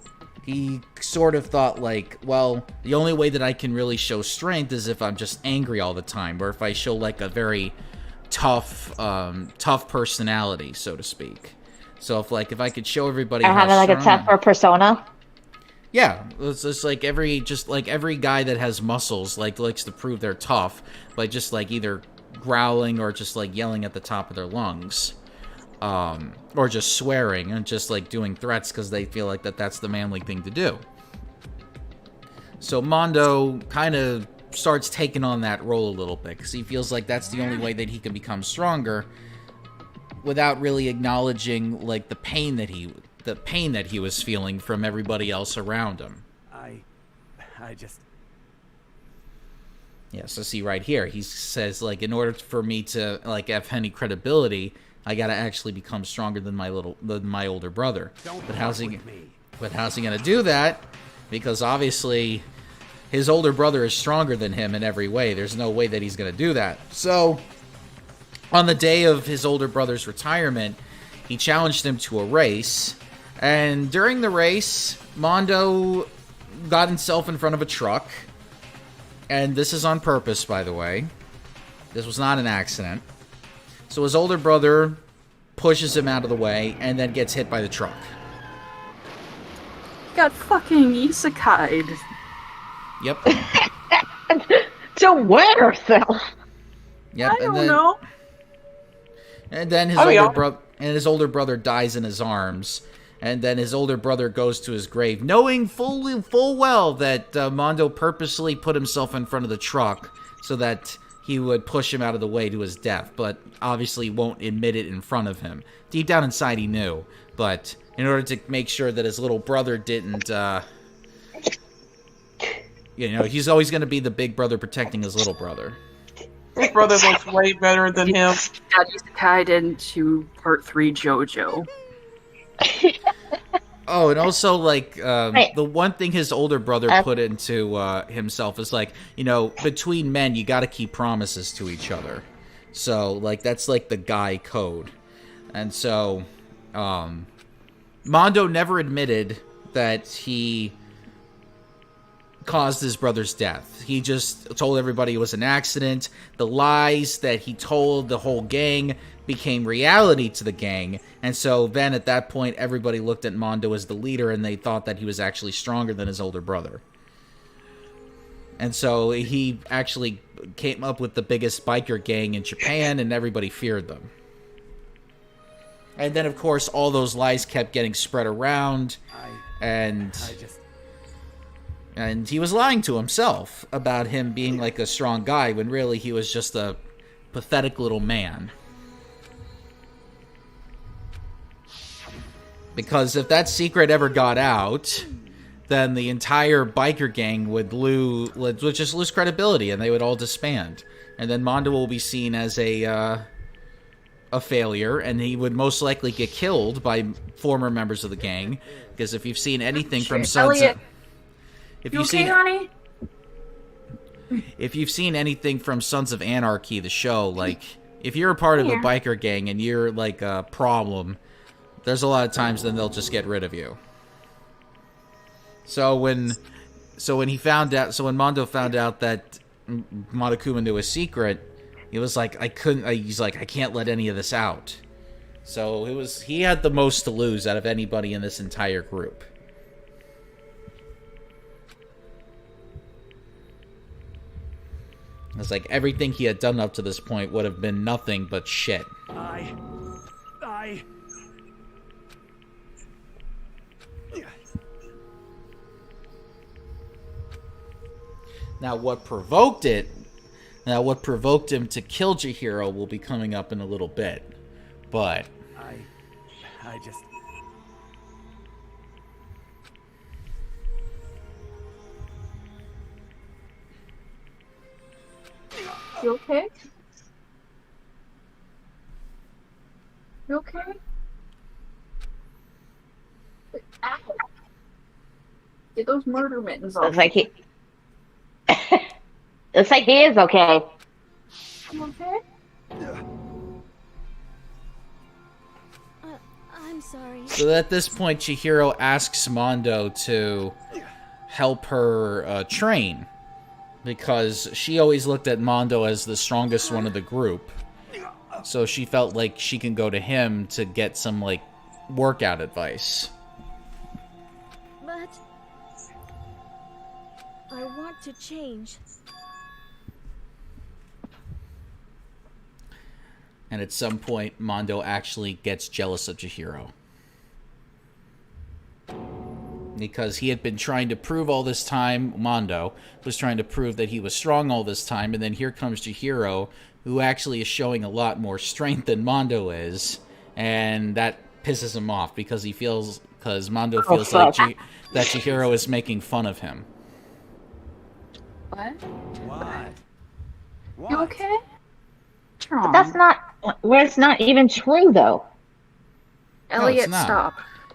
he sort of thought like, well, the only way that I can really show strength is if I'm just angry all the time, or if I show like a very tough personality, so to speak. So if I could show everybody
Or having like a tougher persona.
Yeah, it's just like every guy that has muscles like likes to prove they're tough by just like either growling or just like yelling at the top of their lungs, or just swearing and just like doing threats because they feel like that's the manly thing to do. So Mondo kind of starts taking on that role a little bit because he feels like that's the only way that he can become stronger without really acknowledging like the pain that he was feeling from everybody else around him.
I just...
Yeah, so see right here, he says, like, in order for me to, like, have any credibility, I gotta actually become stronger than my older brother. But how's he gonna do that? Because obviously, his older brother is stronger than him in every way. There's no way that he's gonna do that. So, on the day of his older brother's retirement, he challenged him to a race. And during the race, Mondo got himself in front of a truck. And this is on purpose, by the way. This was not an accident. So his older brother pushes him out of the way and then gets hit by the truck.
Got fucking isekai'd.
Yep.
To where, Phil?
Yep.
I don't know.
And then his older brother dies in his arms. And then his older brother goes to his grave, knowing full well that Mondo purposely put himself in front of the truck so that he would push him out of the way to his death, but obviously won't admit it in front of him. Deep down inside, he knew, but in order to make sure that his little brother didn't, he's always going to be the big brother protecting his little brother.
His brother looks way better than him.
Got isekai'd into Part 3 JoJo.
Oh, and also, like, the one thing his older brother put into himself is, like, between men, you gotta keep promises to each other. So, like, that's, like, the guy code. And so, Mondo never admitted that he caused his brother's death. He just told everybody it was an accident. The lies that he told the whole gang became reality to the gang, and so then at that point everybody looked at Mondo as the leader and they thought that he was actually stronger than his older brother. And so he actually came up with the biggest biker gang in Japan and everybody feared them. And then of course all those lies kept getting spread around, and he was lying to himself about him being like a strong guy when really he was just a pathetic little man. Because if that secret ever got out, then the entire biker gang would just lose credibility, and they would all disband. And then Mondo will be seen as a failure, and he would most likely get killed by former members of the gang. Because if you've seen anything from Sons of... If you've seen anything from Sons of Anarchy, the show, like, if you're a part of a biker gang and you're, like, a problem... There's a lot of times then they'll just get rid of you. So when Mondo found out that Monokuma knew a secret, he was like, I can't let any of this out. So he had the most to lose out of anybody in this entire group. It's like everything he had done up to this point would have been nothing but shit. Now, what provoked him to kill Chihiro will be coming up in a little bit. But
You okay? You okay? Ow. Get those murder mittens off.
Looks like he. Looks like he is okay.
You okay?
I'm sorry.
So at this point, Chihiro asks Mondo to help her train, because she always looked at Mondo as the strongest one of the group. So she felt like she can go to him to get some, like, workout advice.
But I want to change.
And at some point, Mondo actually gets jealous of Chihiro. Because he had been trying to prove all this time, Mondo was trying to prove that he was strong all this time, and then here comes Chihiro, who actually is showing a lot more strength than Mondo is, and that pisses him off because Mondo feels like that Chihiro is making fun of him.
What?
Why?
You okay?
But that's not. Where it's not even true, though.
Elliot,
not.
stop.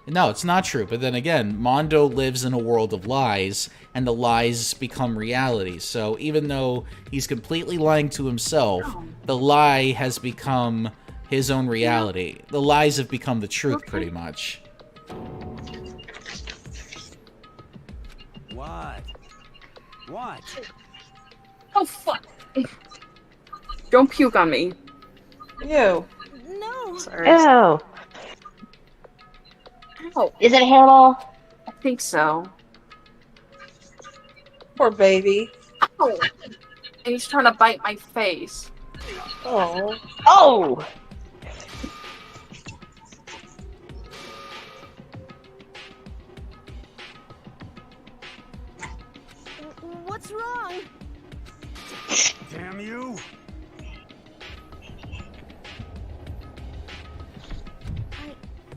No, it's not true. But then again, Mondo lives in a world of lies, and the lies become reality. So even though he's completely lying to himself, the lie has become his own reality. The lies have become the truth, pretty much.
What? What?
Oh, fuck. Don't puke on me.
Ew.
No.
Sorry.
Ew.
Ow.
Is it a hairball?
I think so.
Poor baby.
Ow. And he's trying to bite my face.
Oh.
Oh!
What's wrong?
Damn you!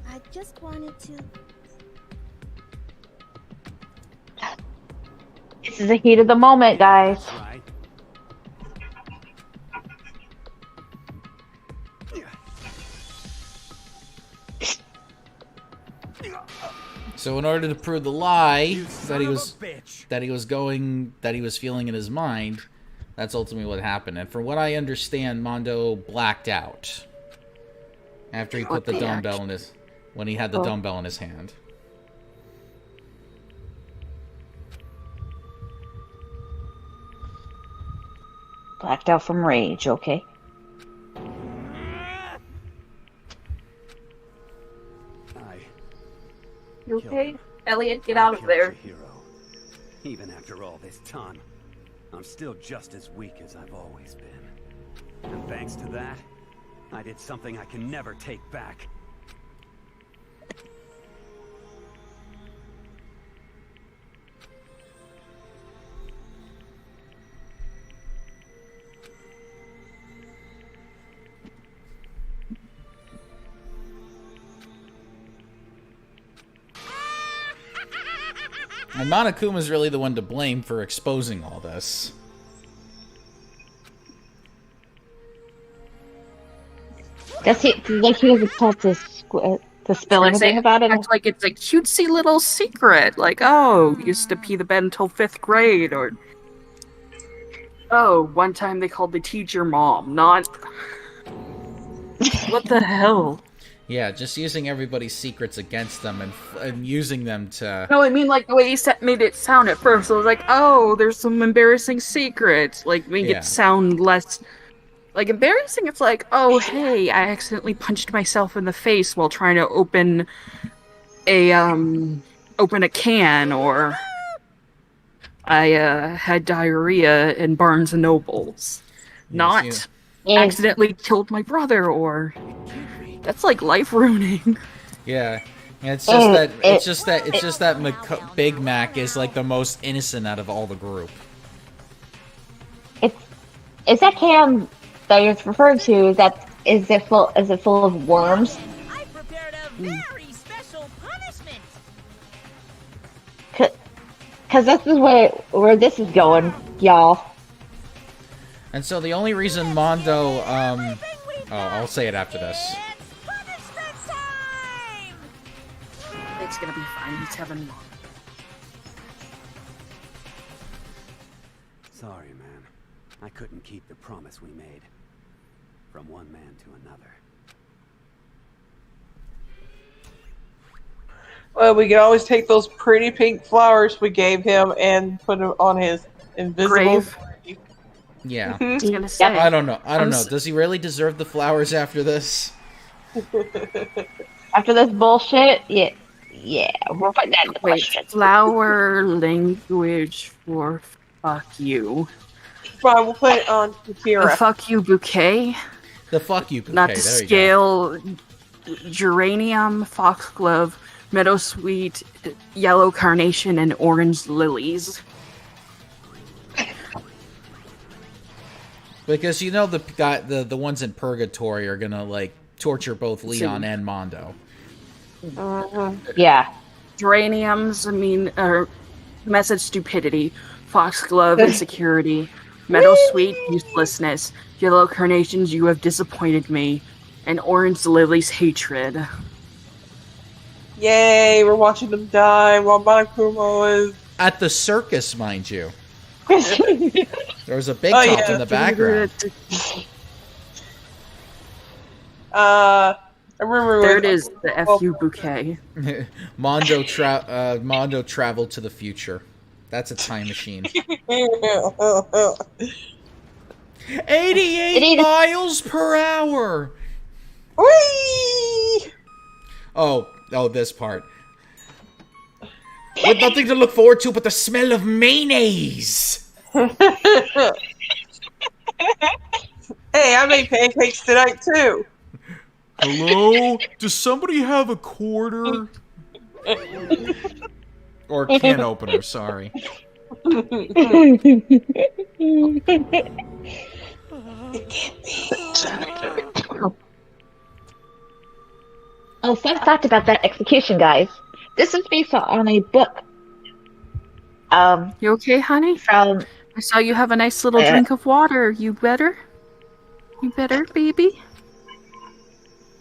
I just wanted to.
This is the heat of the moment, guys.
Right.
So in order to prove the lie
You
that he
son of a
was
bitch.
that he was feeling in his mind, that's ultimately what happened. And from what I understand, Mondo blacked out after he put the dumbbell in his when he had the dumbbell in his hand.
Blacked out from rage, okay?
You okay? Elliot, get out of there.
Even after all this time, I'm still just as weak as I've always been. And thanks to that, I did something I can never take back.
And Monokuma's really the one to blame for exposing all this.
Does he like he doesn't tell to spill anything about it?
Act like it's a cutesy little secret, like, oh, used to pee the bed until 5th grade, or oh, one time they called the teacher mom. Not what the hell.
Yeah, just using everybody's secrets against them and using them to...
No, I mean, like, the way he made it sound at first. I was like, oh, there's some embarrassing secrets. Like, make it sound less... Like, embarrassing, it's like, oh, hey, I accidentally punched myself in the face while trying to open a can, or I had diarrhea in Barnes & Noble's. Not accidentally killed my brother, or... That's like life ruining.
Yeah, it's just that Big Mac is like the most innocent out of all the group.
Is that can that you're referring to? Is it full of worms?
I prepared a very special punishment.
Cause this is where this is going, y'all.
And so the only reason Mondo, oh, I'll say it after this.
It's gonna be fine. He's having.
Sorry, man. I couldn't keep the promise we made. From one man to another.
Well, we could always take those pretty pink flowers we gave him and put them on his invisible
grave.
Yeah.
I was gonna say.
I don't know. Does he really deserve the flowers after this?
After this bullshit, yeah, we'll put that in the question.
Flower language for fuck you.
Fine, we'll put it on Kira.
A fuck you bouquet.
The fuck you bouquet.
Not to
there
scale. Geranium, foxglove, meadowsweet, yellow carnation, and orange lilies.
Because you know the ones in purgatory are gonna like torture both Leon and Mondo.
Yeah.
Geraniums, message stupidity. Foxglove, insecurity. Meadowsweet, uselessness. Yellow carnations, you have disappointed me. And orange lilies, hatred.
Yay, we're watching them die while Monokuma is...
At the circus, mind you. There was a big top in the background.
I remember
there it is, the FU bouquet.
Mondo traveled to the future. That's a time machine. 88 miles per hour.
Whee!
Oh, this part. With nothing to look forward to but the smell of mayonnaise.
Hey, I made pancakes tonight too.
Hello? Does somebody have a quarter? Or can opener, sorry.
Oh, fun fact about that execution, guys. This is based on a book.
You okay, honey?
I
saw you have a nice little drink of water. You better? You better, baby?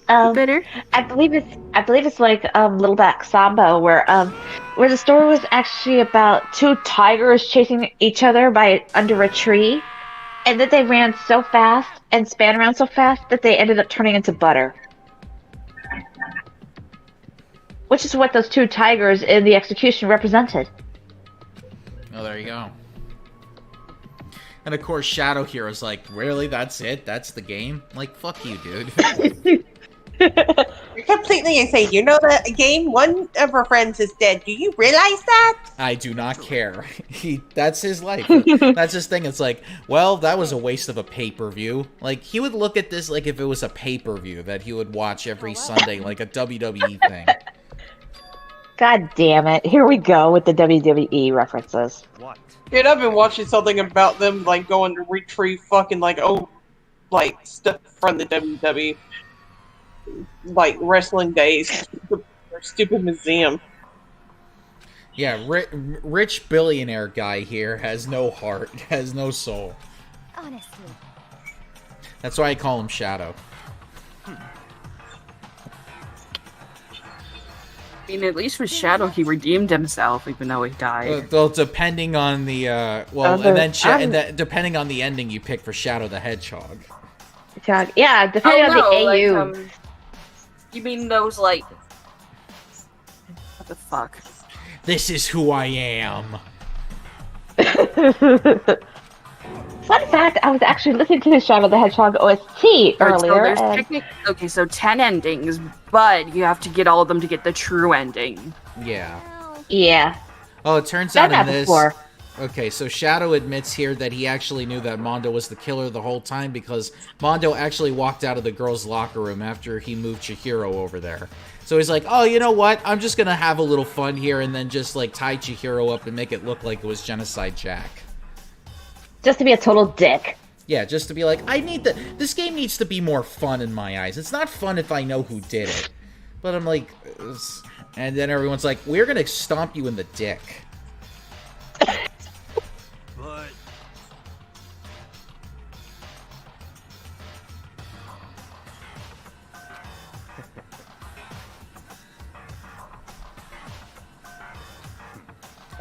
Better?
I believe it's like Little Black Samba, where the story was actually about two tigers chasing each other under a tree, and then they ran so fast and span around so fast that they ended up turning into butter. Which is what those two tigers in the execution represented.
Oh, there you go. And of course, Shadow Hero's like, really? That's it? That's the game? Like, fuck you, dude.
You're completely insane. You know the game? One of our friends is dead. Do you realize that?
I do not care. That's his life. That's his thing. It's like, well, that was a waste of a pay-per-view. Like, he would look at this like if it was a pay-per-view that he would watch every Sunday, like a WWE thing.
God damn it. Here we go with the WWE references.
What? Dude, I've been watching something about them, like, going to retrieve fucking, stuff from the WWE. Like, wrestling days. Their stupid museum.
Yeah, rich billionaire guy here has no heart, has no soul.
Honestly.
That's why I call him Shadow.
I mean, at least with Shadow, he redeemed himself, even though he died.
Well, depending on the, depending on the ending you pick for Shadow the Hedgehog.
Yeah, depending on the AU.
You mean those, what the fuck?
This is who I am.
Fun fact, I was actually listening to the Shadow the Hedgehog OST earlier.
Okay, so 10 endings, but you have to get all of them to get the true ending.
Yeah.
Yeah.
Oh, it turns out in this... Okay, so Shadow admits here that he actually knew that Mondo was the killer the whole time because Mondo actually walked out of the girls' locker room after he moved Chihiro over there. So he's like, oh, you know what? I'm just gonna have a little fun here and then just, tie Chihiro up and make it look like it was Genocide Jack.
Just to be a total dick.
Yeah, just to be like, this game needs to be more fun in my eyes. It's not fun if I know who did it. But I'm like... And then everyone's like, we're gonna stomp you in the dick.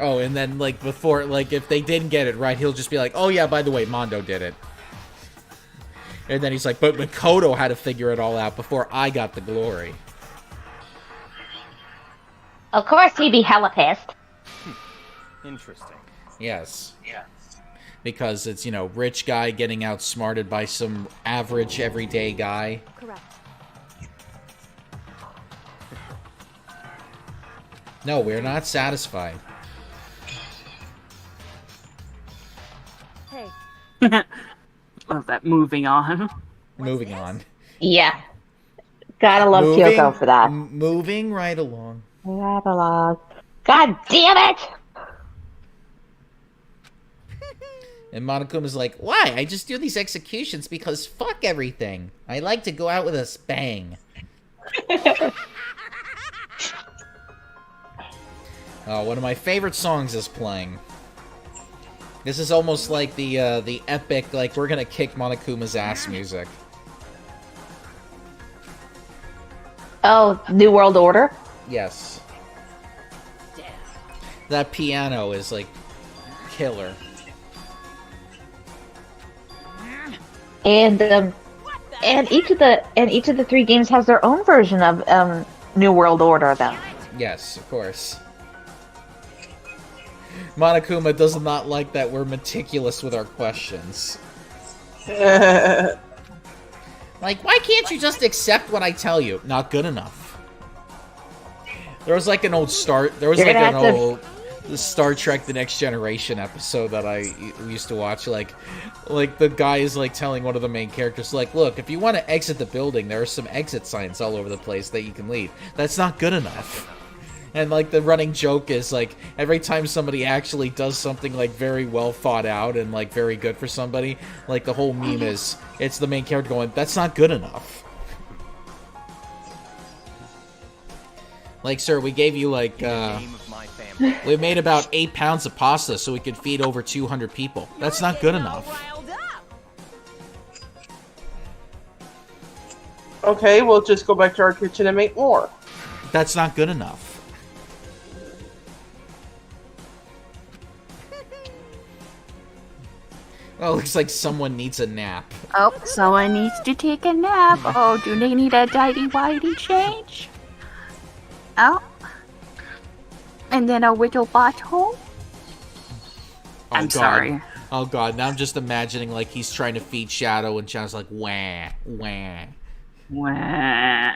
Oh, and then, like, before, like, if they didn't get it right, he'll just be like, oh, yeah, by the way, Mondo did it. And then he's like, but Makoto had to figure it all out before I got the glory.
Of course he'd be hella pissed.
Interesting.
Yes. Because it's, you know, rich guy getting outsmarted by some average, everyday guy.
Correct.
No, we're not satisfied.
Hey.
Love that. Moving on.
Moving on.
Yeah. Gotta love Kyoko for that.
Moving right along.
Right along. God damn it!
And Monokuma's like, why? I just do these executions because fuck everything. I like to go out with a bang. Oh, one of my favorite songs is playing. This is almost like the epic, like, we're gonna kick Monokuma's ass music.
Oh, New World Order?
Yes. That piano is, like, killer.
And each of the three games has their own version of New World Order, though.
Yes, of course. Monokuma does not like that we're meticulous with our questions. Like, why can't you just accept what I tell you? Not good enough. There was like an old Star Trek The Next Generation episode that I used to watch. Like the guy is like telling one of the main characters, like, look, if you want to exit the building, there are some exit signs all over the place that you can leave. That's not good enough. And, like, the running joke is, like, every time somebody actually does something, like, very well thought out and, like, very good for somebody, like, the whole meme is, it's the main character going, that's not good enough. Like, sir, we gave you, like, we made about 8 pounds of pasta so we could feed over 200 people. That's not good enough.
Okay, we'll just go back to our kitchen and make more.
That's not good enough. Oh, looks like someone needs a nap.
Oh, someone needs to take a nap. Oh, do they need a tidy-whitey change? Oh. And then a little bottle? I'm sorry.
Oh god, now I'm just imagining like he's trying to feed Shadow and Shadow's like, wah, wah.
Wah.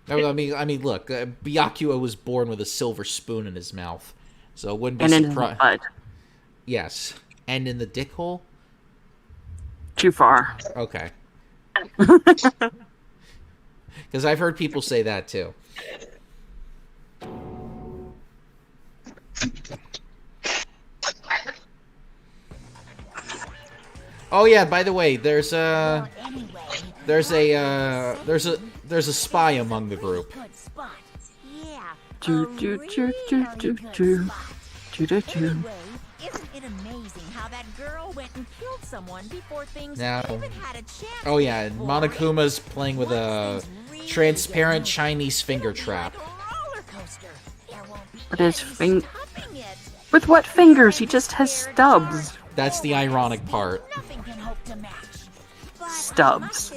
I mean, look, Byakuya was born with a silver spoon in his mouth, so it wouldn't be
and in his butt.
Yes, and in the dick hole.
Too far.
Okay. Because I've heard people say that too. Oh yeah, by the way, there's a spy among the group.
Isn't it amazing how that girl went and killed someone before things
Now,
even had a chance?
oh yeah, and Monokuma's playing with a transparent Chinese finger trap.
But with what fingers? He just has stubs.
That's the ironic part.
Stubs.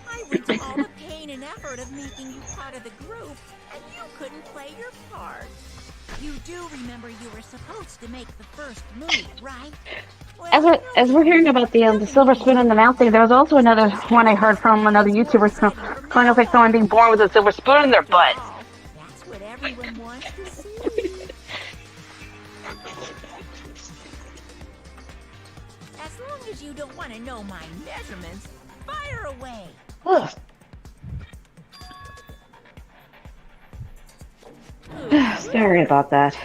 I went to all the pain and effort of making you part of the group, and you couldn't play your part. You do remember you were supposed to make the first move, right? Well,
As we're hearing about the silver spoon in the mouth thing, there was also another one I heard from another YouTuber going off like someone being born with a silver spoon in their butt.
That's what everyone wants to see. As long as you don't want to know my measurements, fire away.
Sorry about that.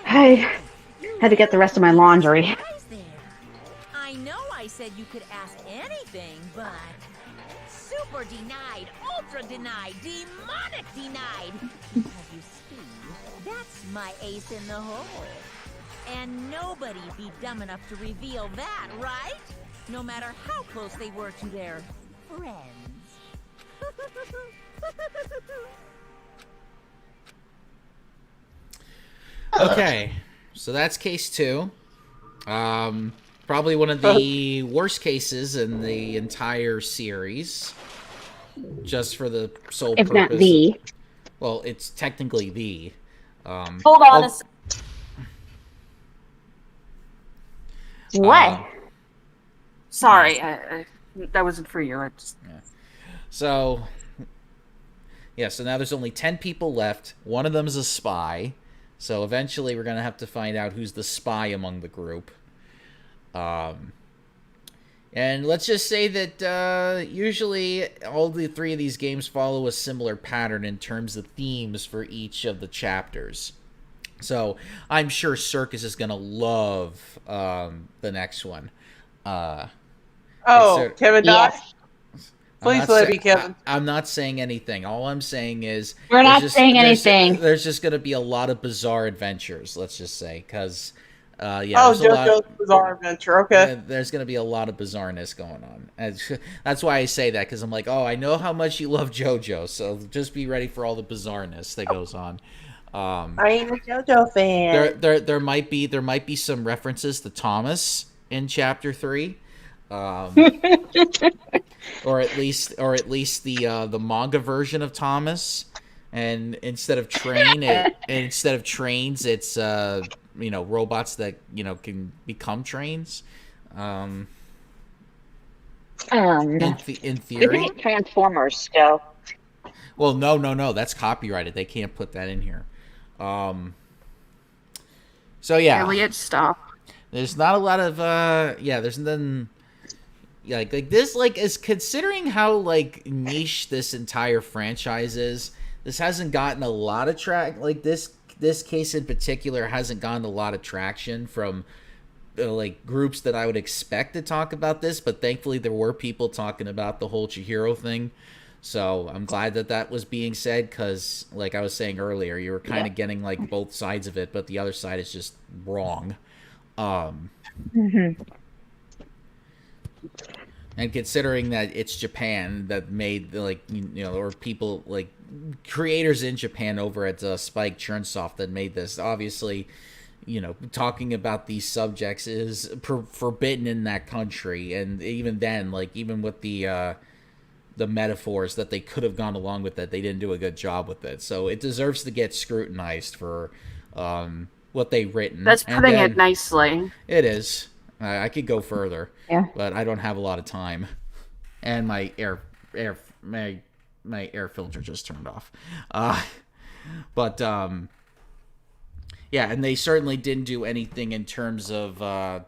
I had to get the rest of my laundry.
I know I said you could ask anything, but super denied, ultra denied, demonic denied. Because you see, that's my ace in the hole. And nobody'd be dumb enough to reveal that, right? No matter how close they were to their friends.
Okay, so that's case 2. Probably one of the worst cases in the entire series. Just for the sole
If not
purpose.
the.
Well, it's technically the.
Hold on a second.
What?
Sorry, that wasn't for you.
So, yeah, so now there's only 10 people left. One of them is a spy. So eventually we're going to have to find out who's the spy among the group. And let's just say that usually all the 3 of these games follow a similar pattern in terms of themes for each of the chapters. So I'm sure Circus is going to love the next one.
Kevin died? Please let me, Kevin.
I'm not saying anything. All I'm saying is...
We're not saying anything.
There's just going to be a lot of bizarre adventures, let's just say, because...
JoJo's Bizarre Adventure, okay.
There's going to be a lot of bizarreness going on. And that's why I say that, because I'm like, I know how much you love JoJo, so just be ready for all the bizarreness that goes on.
I ain't a JoJo fan.
There might be some references to Thomas in Chapter 3. Or at least the manga version of Thomas, and instead of trains, it's robots that can become trains. In theory,
Transformers still.
Well, no, that's copyrighted. They can't put that in here. So yeah,
Elliot, stop.
There's not a lot of there's nothing. Yeah, like this, is considering how niche this entire franchise is. This hasn't gotten a lot of this case in particular hasn't gotten a lot of traction from groups that I would expect to talk about this. But thankfully, there were people talking about the whole Chihiro thing. So I'm glad that was being said, because like I was saying earlier, you were kind of getting both sides of it, but the other side is just wrong. And considering that it's Japan that made or people creators in Japan over at Spike Churnsoft that made this, obviously, talking about these subjects is forbidden in that country. And even then, even with the metaphors that they could have gone along with it, they didn't do a good job with it. So it deserves to get scrutinized for what they've written.
That's putting it nicely.
It is. I could go further,
yeah,
but I don't have a lot of time, and my air filter just turned off. Yeah, and they certainly didn't do anything in terms of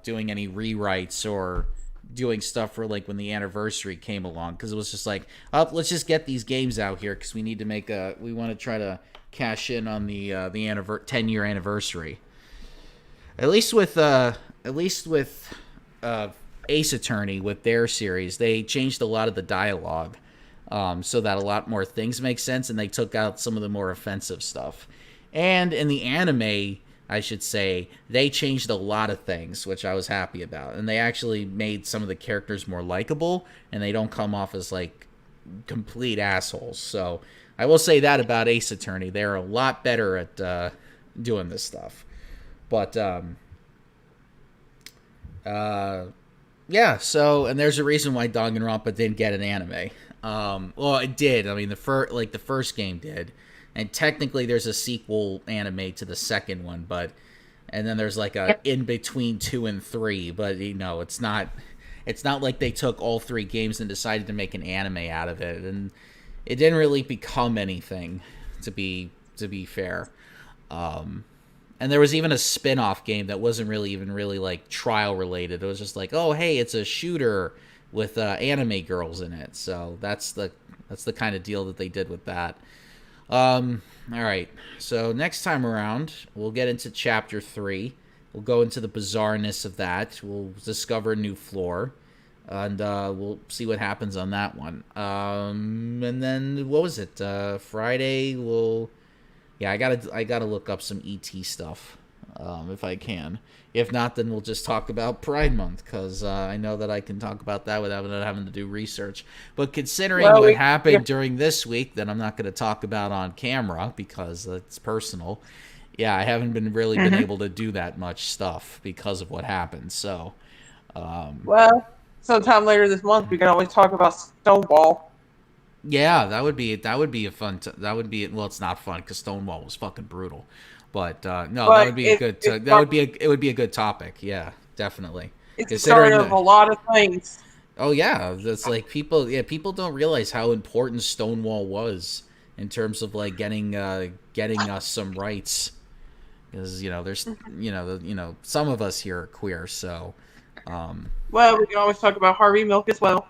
doing any rewrites or doing stuff for when the anniversary came along, because it was just let's just get these games out here because we need to we want to try to cash in on the 10-year anniversary. At least with Ace Attorney, with their series, they changed a lot of the dialogue so that a lot more things make sense, and they took out some of the more offensive stuff. And in the anime, I should say, they changed a lot of things, which I was happy about. And they actually made some of the characters more likable, and they don't come off as complete assholes. So I will say that about Ace Attorney. They're a lot better at doing this stuff. But yeah, so, and there's a reason why Danganronpa didn't get an anime. Well, it did. I mean, the first game did, and technically there's a sequel anime to the second one, and then there's a in between 2 and 3, but it's not like they took all 3 games and decided to make an anime out of it, and it didn't really become anything, to be fair. And there was even a spin-off game that wasn't really trial related. It was just oh, hey, it's a shooter with anime girls in it. So that's the kind of deal that they did with that. All right. So next time around, we'll get into Chapter 3. We'll go into the bizarreness of that. We'll discover a new floor, and we'll see what happens on that one. And then what was it? Friday we'll. Yeah, I gotta look up some ET stuff, if I can. If not, then we'll just talk about Pride Month, because I know that I can talk about that without having to do research. But considering what happened during this week, that I'm not going to talk about on camera because it's personal, yeah, I haven't been really been able to do that much stuff because of what happened. So,
well, sometime later this month we can always talk about Stonewall.
yeah, that would be a fun. That would be well, it's not fun because Stonewall was fucking brutal. But no,
But
that would be a good. It would be a good topic. Yeah, definitely.
It's the start of a lot of things.
Oh yeah, that's like people. Yeah, people don't realize how important Stonewall was in terms of like getting us some rights. Because there's some of us here are queer, so.
Well, we can always talk about Harvey Milk as well.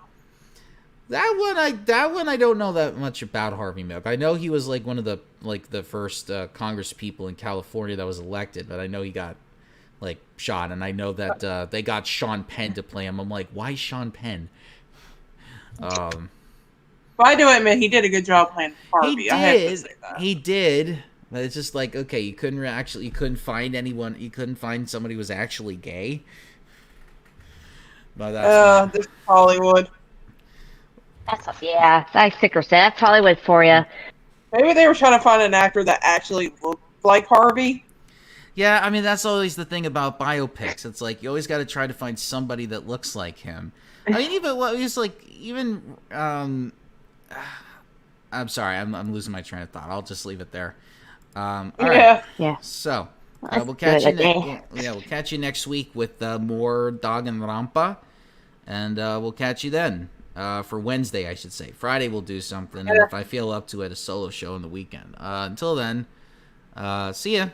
That one I don't know that much about Harvey Milk. I know he was like one of the first Congress people in California that was elected, but I know he got like shot, and I know that they got Sean Penn to play him. I'm like, why Sean Penn?
But I do admit he did a good job playing Harvey. I have to say that.
He did, but it's just like, okay, you couldn't find anyone. You couldn't find somebody who was actually gay. But that's
this is Hollywood.
Yeah, that's sicker said. That's Hollywood for you.
Maybe they were trying to find an actor that actually looked like Harvey.
Yeah, I mean, that's always the thing about biopics. It's like you always got to try to find somebody that looks like him. I mean, I'm sorry, I'm losing my train of thought. I'll just leave it there. All right.
Yeah.
So we'll catch you. We'll catch you next week with more Danganronpa, and we'll catch you then. For Wednesday, I should say. Friday we'll do something, and if I feel up to it, a solo show on the weekend. Until then, see ya.